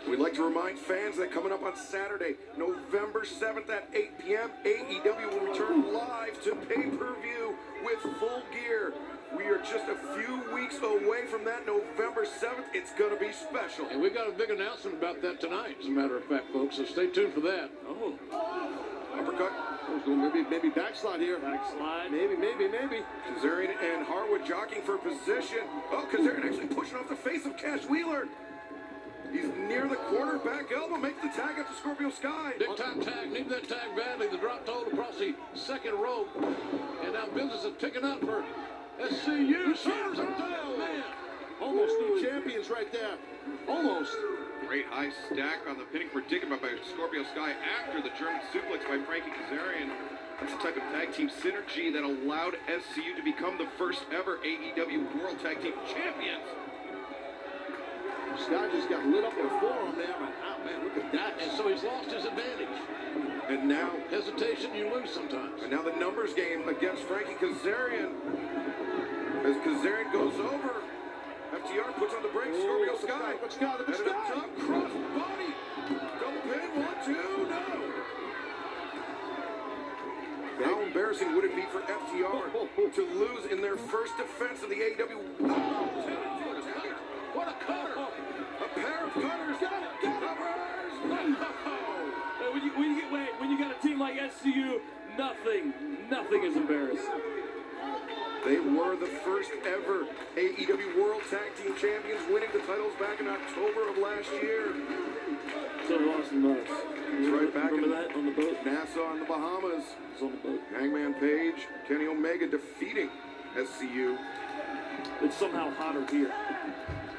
We'd like to remind fans that coming up on Saturday, November 7th at 8 p.m., AEW will return live to pay-per-view with Full Gear. We are just a few weeks away from that November 7th. It's going to be special. And we got a big announcement about that tonight, as a matter of fact, folks, so stay tuned for that. Oh. Uppercut. Maybe backslide here. Backslide. Maybe. Kazarian and Harwood jockeying for position. Oh, Kazarian actually pushing off the face of Cash Wheeler. He's near the corner, back elbow, makes the tag up to Scorpio Sky. Big time tag, need that tag badly. The drop toe across the second rope. And now business is picking up for SCU. Shoulders are down, man. Almost new champions right there. Almost. Great high stack on the pinning predicament by Scorpio Sky after the German suplex by Frankie Kazarian. That's the type of tag team synergy that allowed SCU to become the first ever AEW World Tag Team Champions. Sky just got lit up with a forearm there, but oh man, look at that. And so he's lost his advantage. And now, hesitation, you lose sometimes. And now the numbers game against Frankie Kazarian. As Kazarian goes over, FTR puts on the brakes, Scorpio Sky. Look at Sky, look at And up Sky. top, cross body. Double pin, 1, 2, no. How embarrassing would it be for FTR to lose in their first defense of the AEW? What a cutter! A pair of cutters. Got it. Covers. When you got a team like SCU, nothing is embarrassing. They were the first ever AEW World Tag Team Champions, winning the titles back in October of last year. So Austin Knox. It's right back Remember that on the boat? Nassau in the Bahamas. It's on the boat. Hangman Page, Kenny Omega defeating SCU. It's somehow hotter here.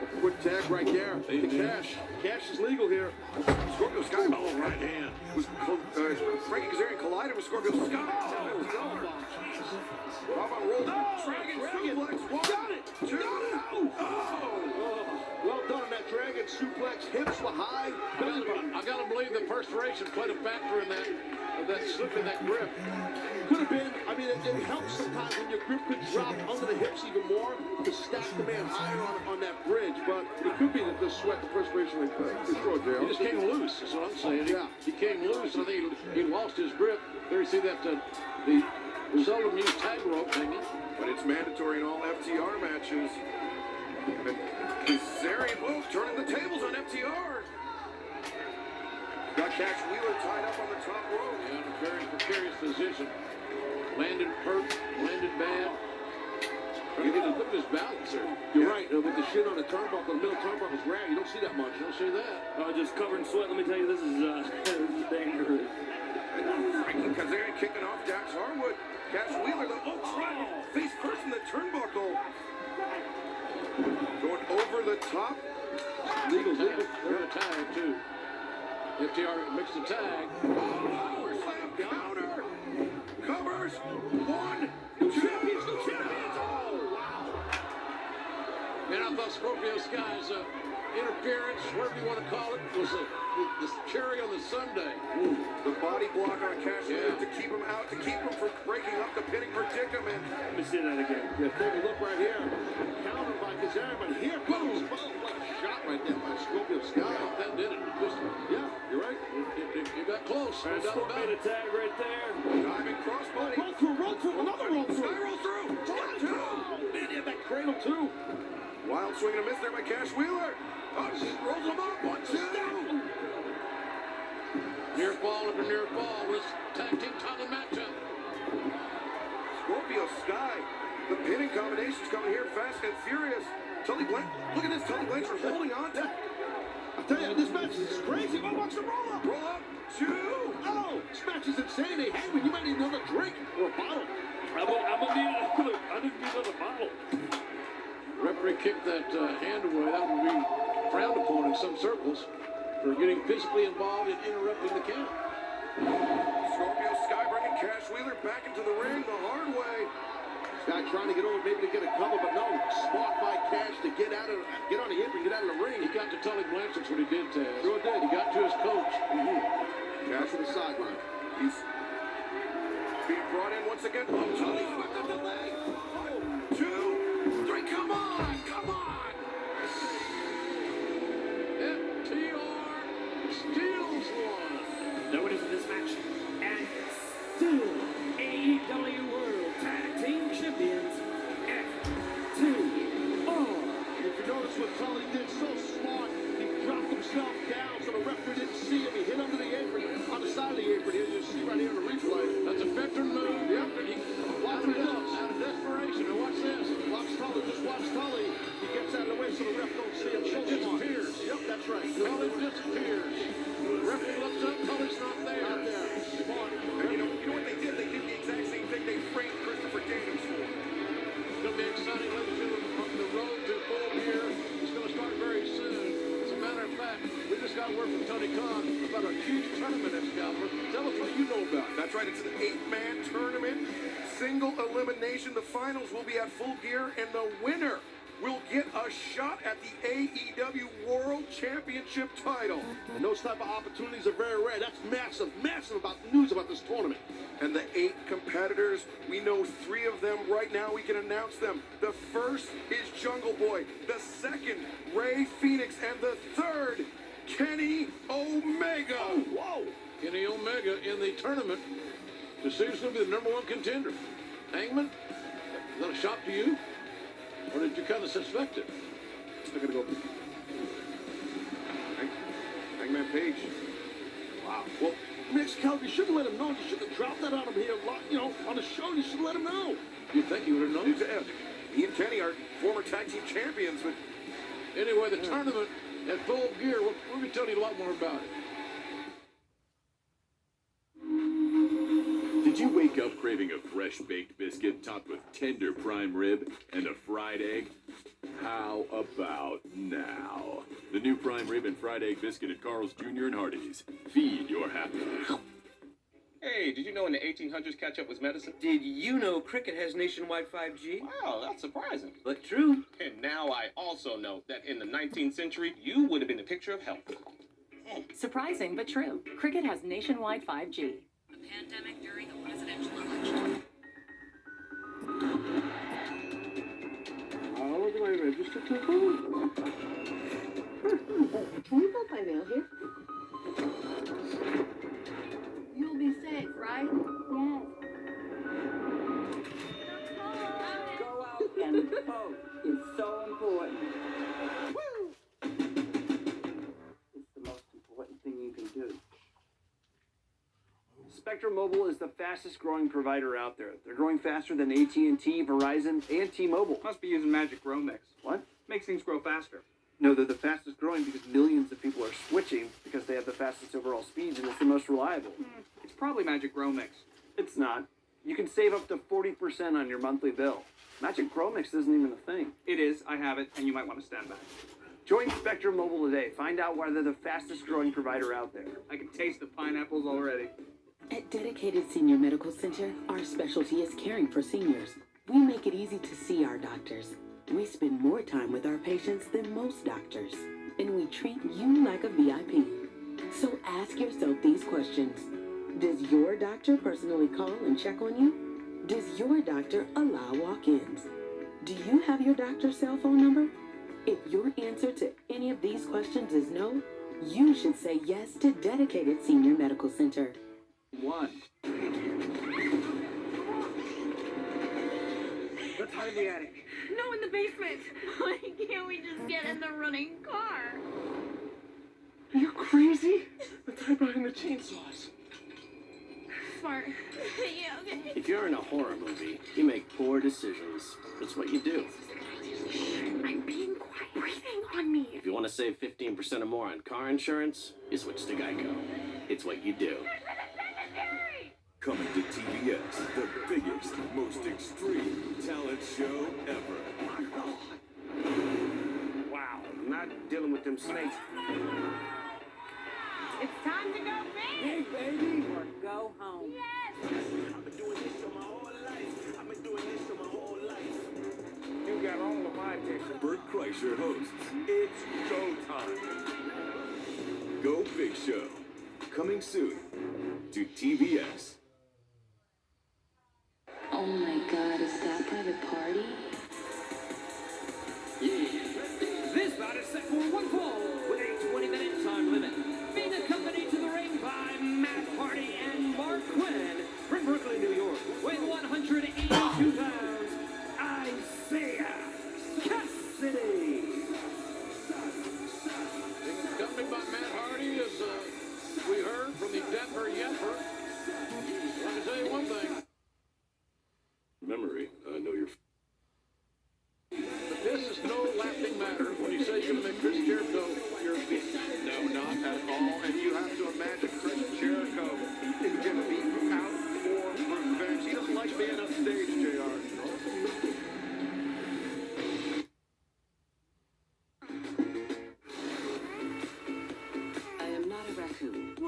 A quick tag right there. The Cash. Cash is legal here. Scorpio Sky. Oh, right hand. Frankie Kazarian collided with Scorpio Sky. Bravo rolled. Dragon suplex. 1, 2. Well done on that dragon suplex. Hips were high. I gotta believe the perspiration played a factor in that slip in that grip. Could have been. I mean, it helps sometimes when your grip could drop under the hips even more to stack the man higher on that bridge. But it could be that the sweat, the perspiration, destroyed Jay. He just came loose, is what I'm saying. Yeah. He came loose. I think he lost his grip. There you see that the seldom used tag rope hanging. But it's mandatory in all FTR matches. And Kazarian, turning the tables on FTR. Got Cash Wheeler tied up on the top rope. Yeah, in a very precarious position. Landed hurt, landed bad. Look at his balance there. You're right. With the shit on the turnbuckle, the middle turnbuckle's rare. You don't see that much. You don't see that. Just covered in sweat. Let me tell you, this is dangerous. Frankie Kazarian kicking off Dax Harwood. Cash Wheeler, face first in the turnbuckle. Going over the top. Legal. They're a tag, too. FTR makes the tag. Power slam counter. Covers. 1, 2. Champions. Oh, wow. And I thought Scorpio Sky's interference, whatever you want to call it, was the cherry on the sundae. The body block on Cash Wheeler to keep him out, to keep him from breaking up the pinning predicament. Let me see that again. Yeah, take a look right here. Counter by Kazarian, but here comes what a shot right there by Scorpio Sky. That did it. Yeah, you're right. You got close. Made a tag right there. Diving crossbody. Roll through, another roll through. Sky rolls through. 1, 2. Man, he had that cradle too. Wild swing and a miss there by Cash Wheeler. Rolls him up. 1, 2. Near fall after near fall. This tag team title matchup. Scorpio Sky. The pinning combinations coming here fast and furious. Tully Blanchard. Look at this. Tully Blanchard holding on to. I tell you, this match is crazy. Oh, watch the roll up. Roll up. 2. Oh, this match is insane. Hey, Hangman, you might need another drink or a bottle. I didn't need another bottle. Referee kicked that hand away. That would be frowned upon in some circles for getting physically involved in interrupting the count. Scorpio Sky bringing Cash Wheeler back into the ring the hard way. Sky trying to get over, maybe to get a cover, but no. Spot by Cash to get on the apron, get out of the ring. He got to Tully Blanchard. That's what he did, Taz. Sure did. He got to his coach. Cash to the sideline. He's being brought in once again. Oh, Tully flipped up the leg. 1, 2, 3, come on! on! Come on! FTR steals one. The winners of this match, and still AEW World Tag Team Champions, FTR. If you notice what Tully did, so smart, he dropped himself down so the referee didn't see him. He hit under the apron, on the side of the apron here. You see right here in the replay. That's a veteran move. Yep. Watch him looks. Out of desperation. And watch this. Watch Tully, just watch Tully. He gets out of the way so the ref don't see him. He disappears. Yep, that's right. Tully disappears. Referee looks up. Tully's not there. Not there. Smart. You know what they did? They did the exact same thing they framed Christopher Daniels for. It's going to be exciting, ladies and gentlemen, from the road to Full Gear. It's going to start very soon. As a matter of fact, we just got word from Tony Khan about a huge tournament at Scalper. Tell us what you know about it. That's right, it's an 8-man tournament. Single elimination. The finals will be at Full Gear, and the winner will get a shot at the AEW World Championship title. And those type of opportunities are very rare. That's massive, massive about news about this tournament. And the 8 competitors, we know 3 of them right now. We can announce them. The first is Jungle Boy. The second, Ray Phoenix. And the third, Kenny Omega. Oh, whoa. Kenny Omega in the tournament to see who's going to be the #1 contender. Hangman, is that a shock to you? Or did you kind of suspect it? I'm going to go. Hangman Page. Wow. Well, Mix Calvin, you shouldn't let him know. You should have dropped that on him here, you know, on the show. You should let him know. You'd think he would have known. He and Kenny are former tag team champions, but anyway, the tournament at Full Gear, we'll be telling you a lot more about it. Did you wake up craving a fresh-baked biscuit topped with tender prime rib and a fried egg? How about now? The new prime rib and fried egg biscuit at Carl's Jr. and Hardee's. Feed your happiness. Hey, did you know in the 1800s ketchup was medicine? Did you know Cricket has nationwide 5G? Wow, that's surprising. But true. And now I also know that in the 19th century, you would have been the picture of health. Surprising, but true. Cricket has nationwide 5G. Pandemic during the presidential election. How do I register to vote? Can we vote by mail here? You'll be safe, right? Yes. Go out and vote. It's so important. It's the most important thing you can do. Spectrum Mobile is the fastest growing provider out there. They're growing faster than AT&T, Verizon, and T-Mobile. Must be using Magic Grow Mix. What? Makes things grow faster. No, they're the fastest growing because millions of people are switching because they have the fastest overall speeds and it's the most reliable. It's probably Magic Grow Mix. It's not. You can save up to 40% on your monthly bill. Magic Grow Mix isn't even a thing. It is. I have it, and you might want to stand back. Join Spectrum Mobile today. Find out why they're the fastest growing provider out there. I can taste the pineapples already. At Dedicated Senior Medical Center, our specialty is caring for seniors. We make it easy to see our doctors. We spend more time with our patients than most doctors, and we treat you like a VIP. So ask yourself these questions. Does your doctor personally call and check on you? Does your doctor allow walk-ins? Do you have your doctor's cell phone number? If your answer to any of these questions is no, you should say yes to Dedicated Senior Medical Center. One. Let's hide in the attic. No, in the basement. Why can't we just get in the running car? You crazy? Let's hide behind the chainsaws. Smart. Yeah, okay. If you're in a horror movie, you make poor decisions. That's what you do. I'm being quiet. Breathing on me. If you want to save 15% or more on car insurance, you switch to Geico. It's what you do. Coming to TBS, the biggest, most extreme talent show ever. Wow, not dealing with them snakes. It's time to go big. Hey, baby. Or go home. Yes. I've been doing this for my whole life. You got all of my attention. Bert Kreischer hosts. It's showtime. Go Big Show. Coming soon to TBS. Oh my God, is that private party?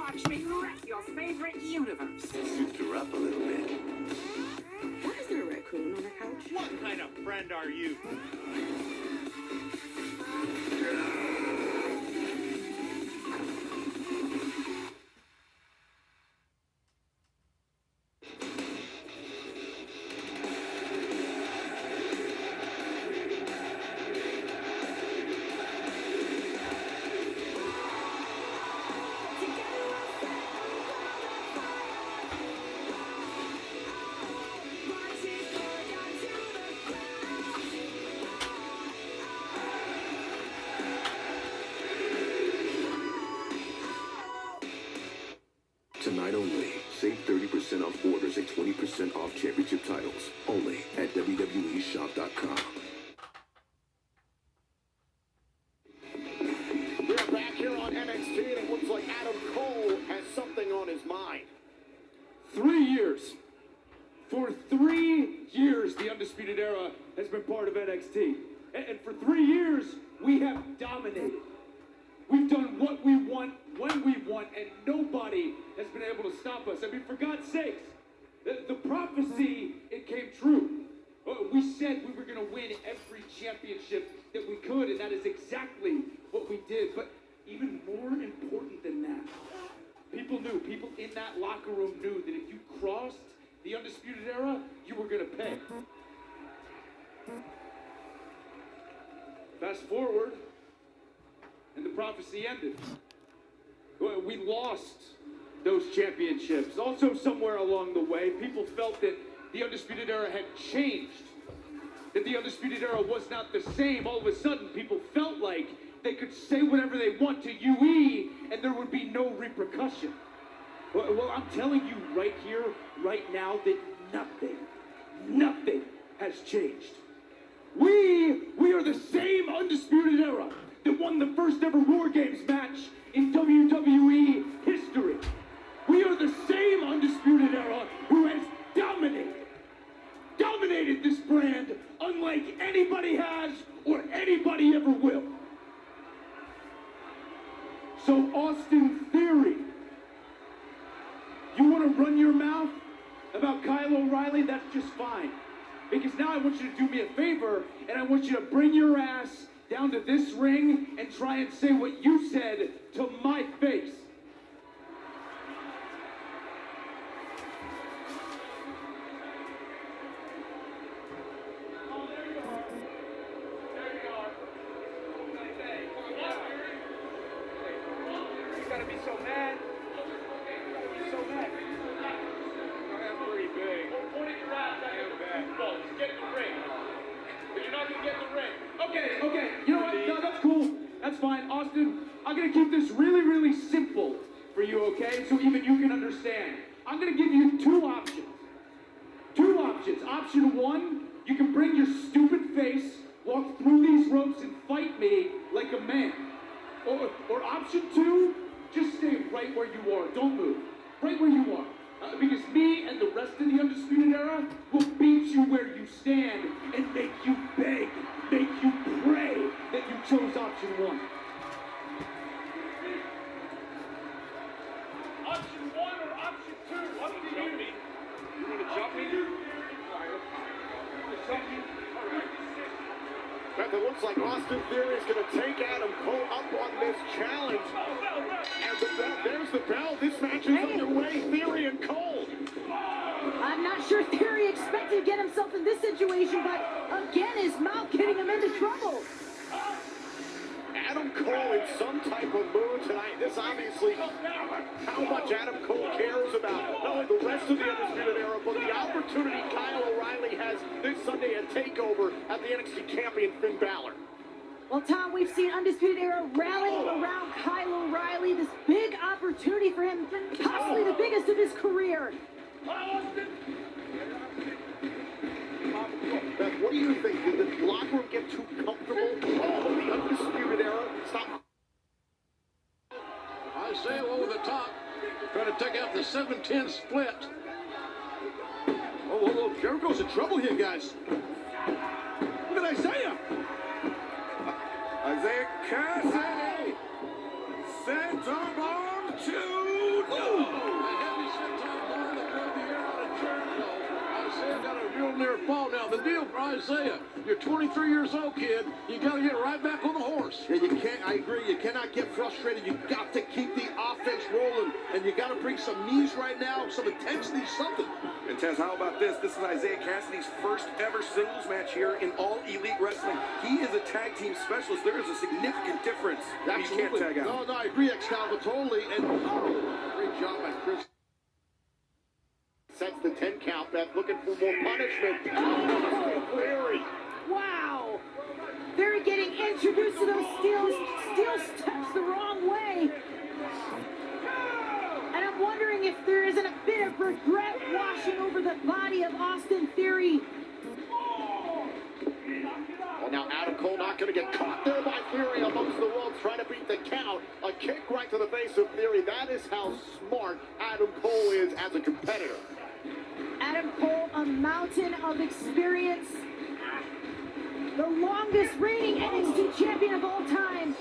watch me wreck your favorite universe. Souped her up a little bit. Why is there a raccoon on the couch? What kind of friend are you? Tonight only, save 30% off orders and 20% off championship titles. Only at WWEshop.com. We're back here on NXT, and it looks like Adam Cole has something on his mind. 3 years. For 3 years, the Undisputed Era has been part of NXT. And for 3 years, we have dominated. We've done what we want, when we want, and nobody has been able to stop us. I mean, for God's sakes, the prophecy, it came true. We said we were going to win every championship that we could, and that is exactly what we did. But even more important than that, people in that locker room knew that if you crossed the Undisputed Era, you were going to pay. Fast forward, and the prophecy ended. We lost those championships. Also, somewhere along the way, people felt that the Undisputed Era had changed, that the Undisputed Era was not the same. All of a sudden, people felt like they could say whatever they want to UE, and there would be no repercussion. Well, I'm telling you right here, right now, that nothing has changed. We are the same Undisputed Era that won the first ever War Games match in WWE history. We are the same Undisputed Era who has dominated this brand unlike anybody has or anybody ever will. So Austin Theory, you want to run your mouth about Kyle O'Reilly? That's just fine. Because now I want you to do me a favor, and I want you to bring your ass down to this ring and try and say what you said to my face. Oh, there you are. There you are. You gotta be so mad. You gotta be so mad. That's pretty big. Point at your ass. I am bad. Well, just get in the ring. But you're not gonna get in the ring. Okay. You know what? No, that's cool. That's fine. Austin, I'm gonna keep this really simple for you, okay? So even you can understand. I'm gonna give you two options. Option one, you can bring your stupid face, walk through these ropes and fight me like a man. Or option two, just stay right where you are. Don't move. Right where you are. Because me and the rest of the Undisputed Era will beat you where you stand and make you beg, make you pray that you chose option one. Option one or option two? Up to you. You want to jump me? Beth, it looks like Austin Theory is going to take Adam Cole up on this challenge. And the bell, there's the bell. This match is underway. Theory and Cole. I'm not sure Theory expected to get himself in this situation, but again, his mouth getting him into trouble. Adam Cole in some type of mood tonight. This obviously how much Adam Cole cares about not only the rest of the Undisputed Era, but the opportunity Kyle O'Reilly has this Sunday at TakeOver at the NXT champion Finn Balor. Well, Tom, we've seen Undisputed Era rallying around Kyle O'Reilly. This big opportunity for him, possibly the biggest of his career. Beth, what do you think? Did the locker room get too comfortable? Oh, the Undisputed Era. Stop. Isaiah over the top, trying to take out the 7-10 split. Oh, Jericho's in trouble here, guys. Look at Isaiah. Isaiah Cassidy sends a bomb to Isaiah got a real near fall. Now, the deal for Isaiah, you're 23 years old, kid. You got to get right back on the horse. Yeah, you can't, I agree. You cannot get frustrated. You got to keep the offense rolling, and you got to bring some knees right now, some intensity, something. And Tez, how about this? This is Isaiah Cassidy's first ever singles match here in All Elite Wrestling. He is a tag team specialist. There is a significant difference. Absolutely. You can't tag out. No, I agree, Excalibur, totally. And great job by Chris. Sets the 10 count. Beth looking for more punishment. Theory. Wow. They're getting introduced to those steel steps the wrong way. And I'm wondering if there isn't a bit of regret washing over the body of Austin Theory. Well, now Adam Cole not going to get caught there by Theory amongst the ropes, trying to beat the count. A kick right to the face of Theory. That is how smart Adam Cole is as a competitor. Adam Cole, a mountain of experience. The longest reigning NXT champion of all time.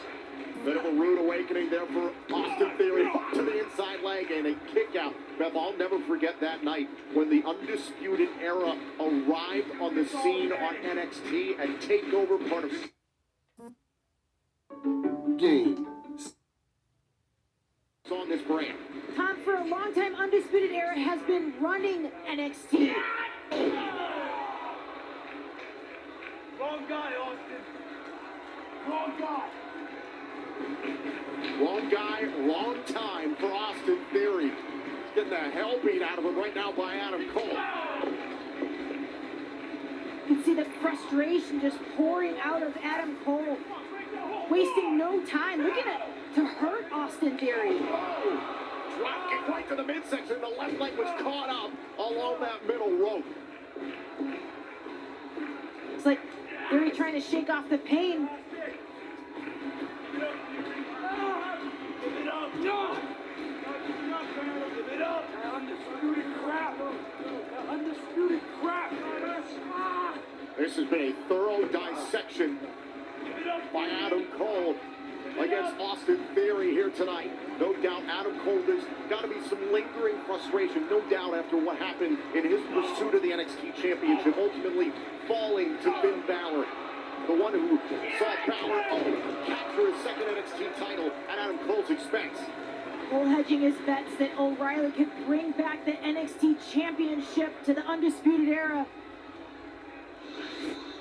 Bit of a rude awakening there for Austin Theory. Hook to the inside leg and a kick out. Beth, I'll never forget that night when the Undisputed Era arrived on the scene on NXT and TakeOver, part of game on this brand. Tom, for a long time, Undisputed Era has been running NXT. Wrong guy, Austin. Wrong guy. Wrong guy, wrong time for Austin Theory. He's getting the hell beat out of him right now by Adam Cole. You can see the frustration just pouring out of Adam Cole. Wasting no time, looking to hurt Austin Theory. Drop kick right to the midsection. The left leg was caught up along that middle rope. It's like Theory trying to shake off the pain. Give it up. No. Give it up. Undisputed crap. Undisputed crap. This has been a thorough dissection by Adam Cole against Austin Theory here tonight. No doubt Adam Cole, there's got to be some lingering frustration, no doubt, after what happened in his pursuit of the NXT Championship, ultimately falling to Finn Balor. The one who saw Balor capture his second NXT title at Adam Cole's expense. Cole hedging his bets that O'Reilly could bring back the NXT Championship to the Undisputed Era.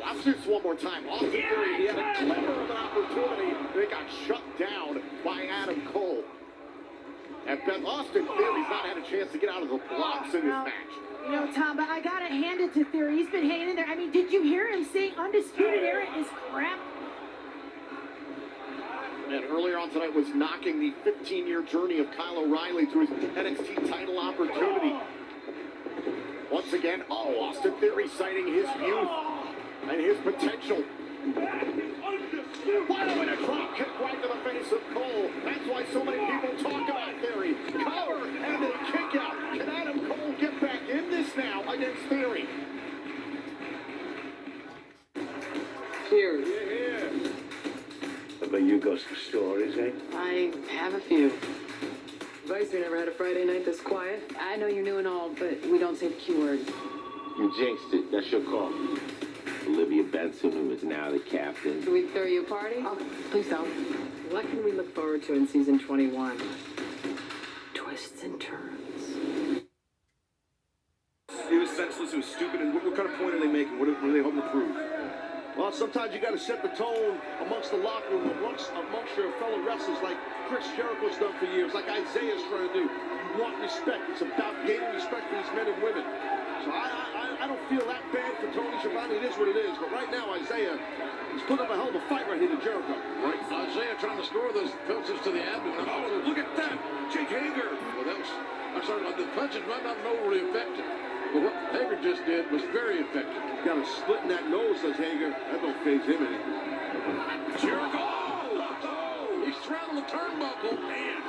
Watch this one more time. Austin Theory, he had a glimmer of an opportunity, but it got shut down by Adam Cole. And Beth, Austin Theory's not had a chance to get out of the blocks in this match. You know, Tom, but I gotta hand it to Theory. He's been hanging in there. I mean, did you hear him saying Undisputed Era is crap? And earlier on tonight was knocking the 15-year journey of Kyle O'Reilly to his NXT title opportunity. Once again, Austin Theory citing his youth and his potential. Wow, and a drop kick right to the face of Cole. That's why so many people talk about Theory. Cover and a kick out. Can Adam Cole get back in this now against Theory? Cheers. But you got some stories, eh? I have a few. Vicer never had a Friday night this quiet. I know you're new and all, but we don't say the Q word. You jinxed it. That's your call. Olivia Benson, who is now the captain. Should we throw you a party? Oh, please don't. What can we look forward to in season 21? Twists and turns. It was senseless, it was stupid, and what kind of point are they making? What are they hoping to prove? Well, sometimes you got to set the tone amongst the locker room, amongst your fellow wrestlers, like Chris Jericho's done for years, like Isaiah's trying to do. You want respect. It's about gaining respect for these men and women. So I don't feel that bad for Tony Schiavone. It is what it is. But right now, Isaiah, he's putting up a hell of a fight right here to Jericho. Right, Isaiah trying to score those punches to the abdomen. Oh, look at that! Jake Hager! Well, that was, I'm sorry, the punches might not have been overly effective. But what Hager just did was very effective. Got a slit in that nose, says Hager. That don't faze him any. Jericho! Oh! He's straddled the turnbuckle. Man!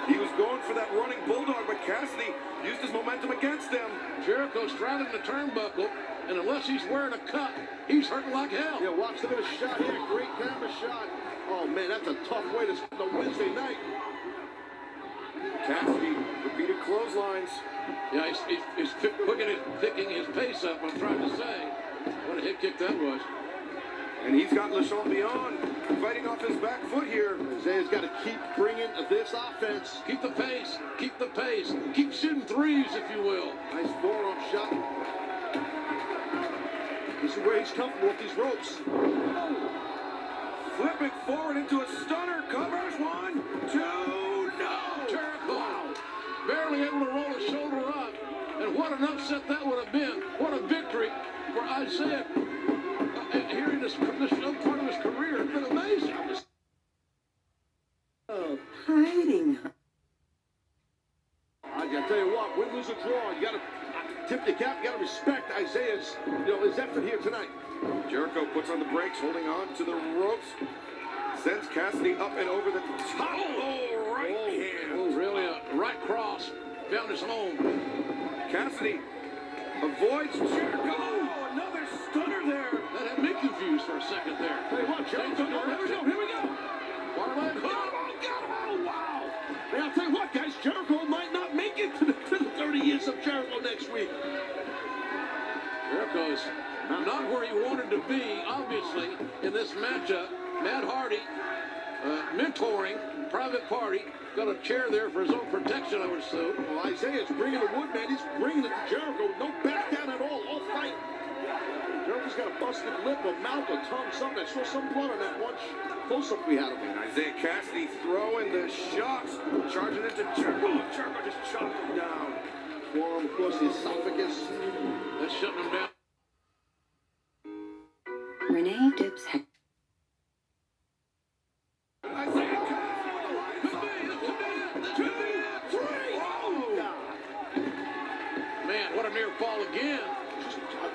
He was going for that running bulldog, but Cassidy used his momentum against him. Jericho straddling the turnbuckle, and unless he's wearing a cut, he's hurting like hell. Yeah, watch the shot here. Great camera shot. Oh, man, that's a tough way to spend a Wednesday night. Cassidy, repeated clotheslines. Yeah, he's picking his pace up, I'm trying to say. What a hit kick that was. And he's got LeChampion fighting off his back foot here. Isaiah's got to keep bringing this offense. Keep the pace. Keep the pace. Keep shooting threes, if you will. Nice forearm shot. This is where he's comfortable with these ropes. Flipping forward into a stunner. Covers 1, 2, no! Jericho. Wow. Barely able to roll his shoulder up. And what an upset that would have been. What a victory for Isaiah. Here in this part of his career, it's been amazing. Oh, hiding. I gotta tell you what, win, lose, or draw, you gotta tip the cap, you gotta respect Isaiah's, his effort here tonight. Jericho puts on the brakes, holding on to the ropes. Sends Cassidy up and over the top. Oh, right hand. Oh, really? A right cross. Found his home. Cassidy avoids Jericho. Oh, another stunner there. That had me confused for a second there. Hey, what, Jericho? Here we go. Parlay. Oh, wow. Hey, I'll tell you what, guys, Jericho might not make it to the 30 years of Jericho next week. Jericho's not where he wanted to be, obviously, in this matchup. Matt Hardy, mentoring, private party, got a chair there for his own protection, I would assume. Well, Isaiah's bringing the wood, man. He's bringing it to Jericho. No back down at all fight. Jericho's got a busted lip, a mouth, a tongue, something. I saw some blood on that one close-up we had of him. Isaiah Cassidy throwing the shots, charging into Jericho. Jericho just chopped him down. Forearm across the esophagus. That's shutting him down. Renee dips head. Isaiah Cassidy. Man, what a near fall again.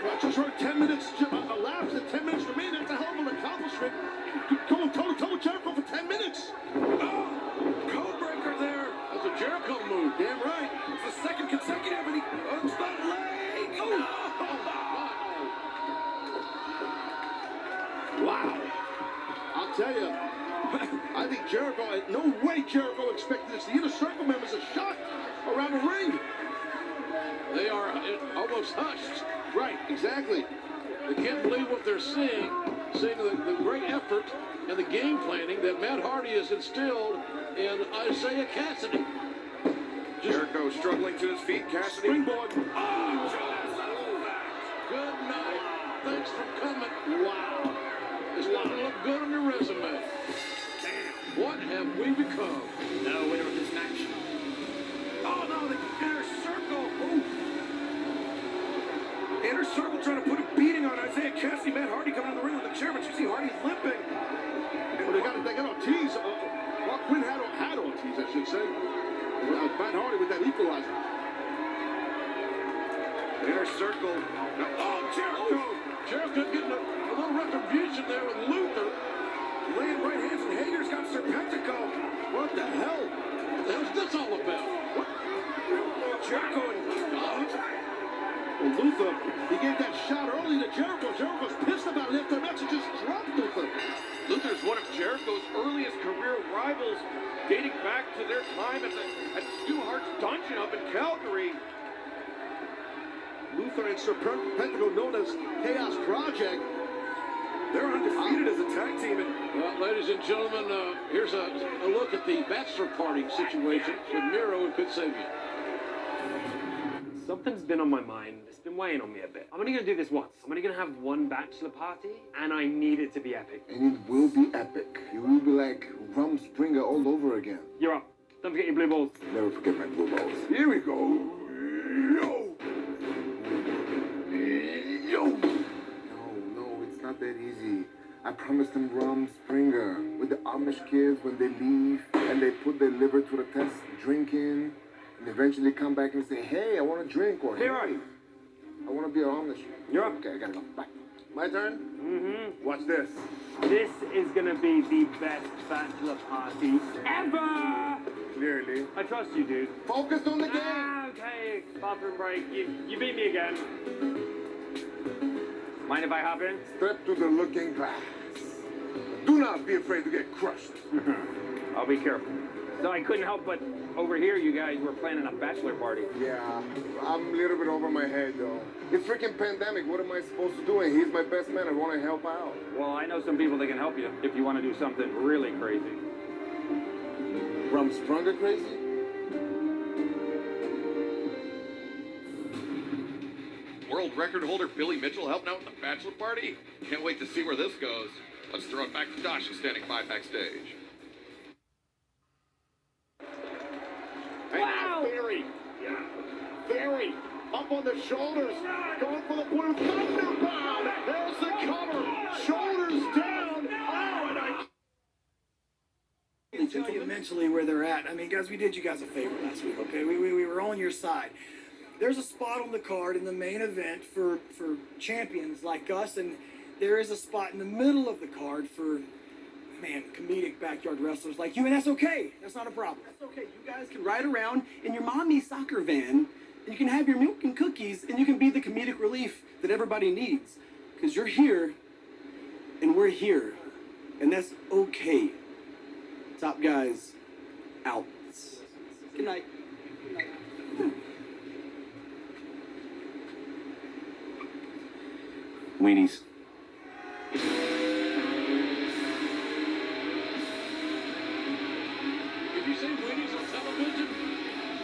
I just heard 10 minutes elapsed and 10 minutes remain. That's a hell of an accomplishment. Going toe-to-toe with Jericho for 10 minutes. Oh, code breaker there. That's a Jericho move. Damn right. It's the second consecutive, and he hooks the leg. Oh. Wow. I'll tell you, I think Jericho, no way Jericho expected this. The Inner Circle members are shocked around the ring. They are almost hushed. Right, exactly. They can't believe what they're seeing the great effort and the game planning that Matt Hardy has instilled in Isaiah Cassidy. Jericho struggling to his feet. Cassidy. Springboard. Oh, good night. Thanks for coming. Wow. It's not going to look good on your resume. Damn. What have we become? No winner of this match. Oh, no, the Inner Circle. Ooh. Inner Circle trying to put a beating on Isaiah Cassidy. Matt Hardy coming in the ring with the chair, but you see Hardy limping. Well, they got Ortiz. Quinn had Ortiz, I should say. Matt Hardy with that equalizer. Inner Circle. Oh, Jericho. Jericho getting a little retribution there with Luther. Laying right hands, and Hager's got Serpentico. What the hell? What the hell's this all about? What? Jericho and Well, Luther, he gave that shot early to Jericho. Jericho's pissed about it after the match. He just dropped Luther. Luther's one of Jericho's earliest career rivals, dating back to their time at Stu Hart's dungeon up in Calgary. Luther and Serpentico, known as Chaos Project. They're undefeated as a tag team. Well, ladies and gentlemen, here's a look at the bachelor party situation with Miro and Pit Sabian. Something's been on my mind. It's been weighing on me a bit. I'm only going to do this once. I'm only going to have one bachelor party, and I need it to be epic. And it will be epic. You will be like Rum Springer all over again. You're up. Don't forget your blue balls. Never forget my blue balls. Here we go. Yo! No, it's not that easy. I promised them Rum Springer. With the Amish kids, when they leave and they put their liver to the test, drinking, and eventually come back and say, hey, I want a drink, or hey, I want to be an Amish. You're up. Okay, I gotta go. Bye. My turn? Mm-hmm. Watch this. This is going to be the best bachelor party ever! Clearly. I trust you, dude. Focus on the game. Okay. Bathroom break. You beat me again. Mind if I hop in? Step to the looking glass. Do not be afraid to get crushed. I'll be careful. So I couldn't help but overhear you guys were planning a bachelor party. Yeah, I'm a little bit over my head, though. It's freaking pandemic. What am I supposed to do? And he's my best man. I want to help out. Well, I know some people that can help you if you want to do something really crazy. Rumspringa crazy? World record holder Billy Mitchell helping out in the bachelor party? Can't wait to see where this goes. Let's throw it back to Josh, who's standing by backstage. Wow! Theory. Theory. Up on the shoulders. Going for the blue thunderbound. There's the cover. Shoulders down. Oh, and I can tell you mentally where they're at. I mean, guys, we did you guys a favor last week, okay? We were on your side. There's a spot on the card in the main event for champions like us, and there is a spot in the middle of the card for, man, comedic backyard wrestlers like you, and that's okay. That's not a problem. That's okay. You guys can ride around in your mommy's soccer van, and you can have your milk and cookies, and you can be the comedic relief that everybody needs. Because you're here, and we're here, and that's okay. Top guys, out. Good night. Good night. Weenies. If you say Weenies on television,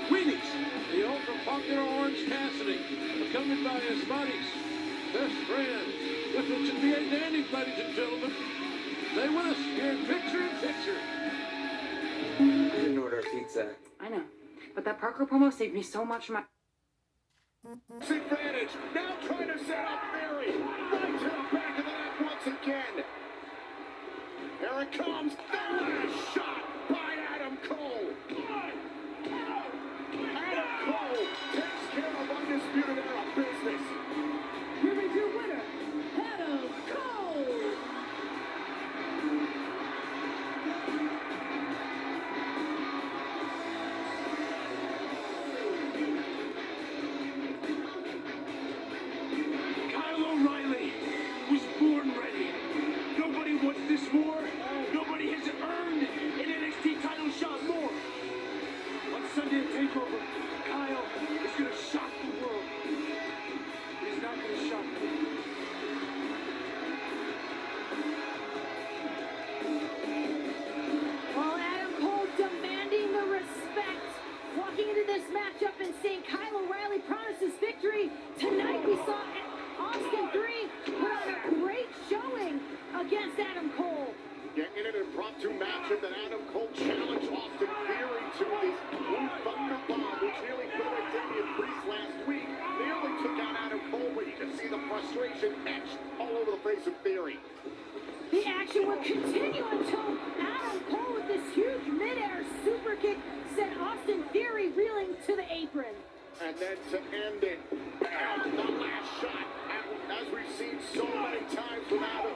Weenies, the ultra popular Orange Cassidy, accompanied by his buddies, best friends, with it should be a dandy, ladies and gentlemen. Stay with us here in Picture in Picture. I didn't order a pizza. I know, but that Parker promo saved me so much from my... Advantage. Now trying to set up Theory. Right to the back of the net once again. Here it comes. The last shot by Adam Cole. Adam Cole takes care of Undisputed Era business. Here is your winner, Adam Cole. O'Reilly was born ready. Nobody wants this more. Nobody has earned an NXT title shot more. On Sunday at TakeOver, Kyle is going to shock the world. He's not going to shock me. Well, Adam Cole demanding the respect. Walking into this matchup and saying Kyle O'Reilly promises victory. Tonight we saw Austin 3 put on a great showing against Adam Cole. Getting an impromptu matchup that Adam Cole challenged Austin Theory to this Blue Thunder Bomb, which nearly put away Damian Priest last week. Nearly took out Adam Cole, but you can see the frustration etched all over the face of Theory. The action will continue until Adam Cole with this huge mid-air super kick sent Austin Theory reeling to the apron. And then to end it, the last shot, as we've seen so many times with Adam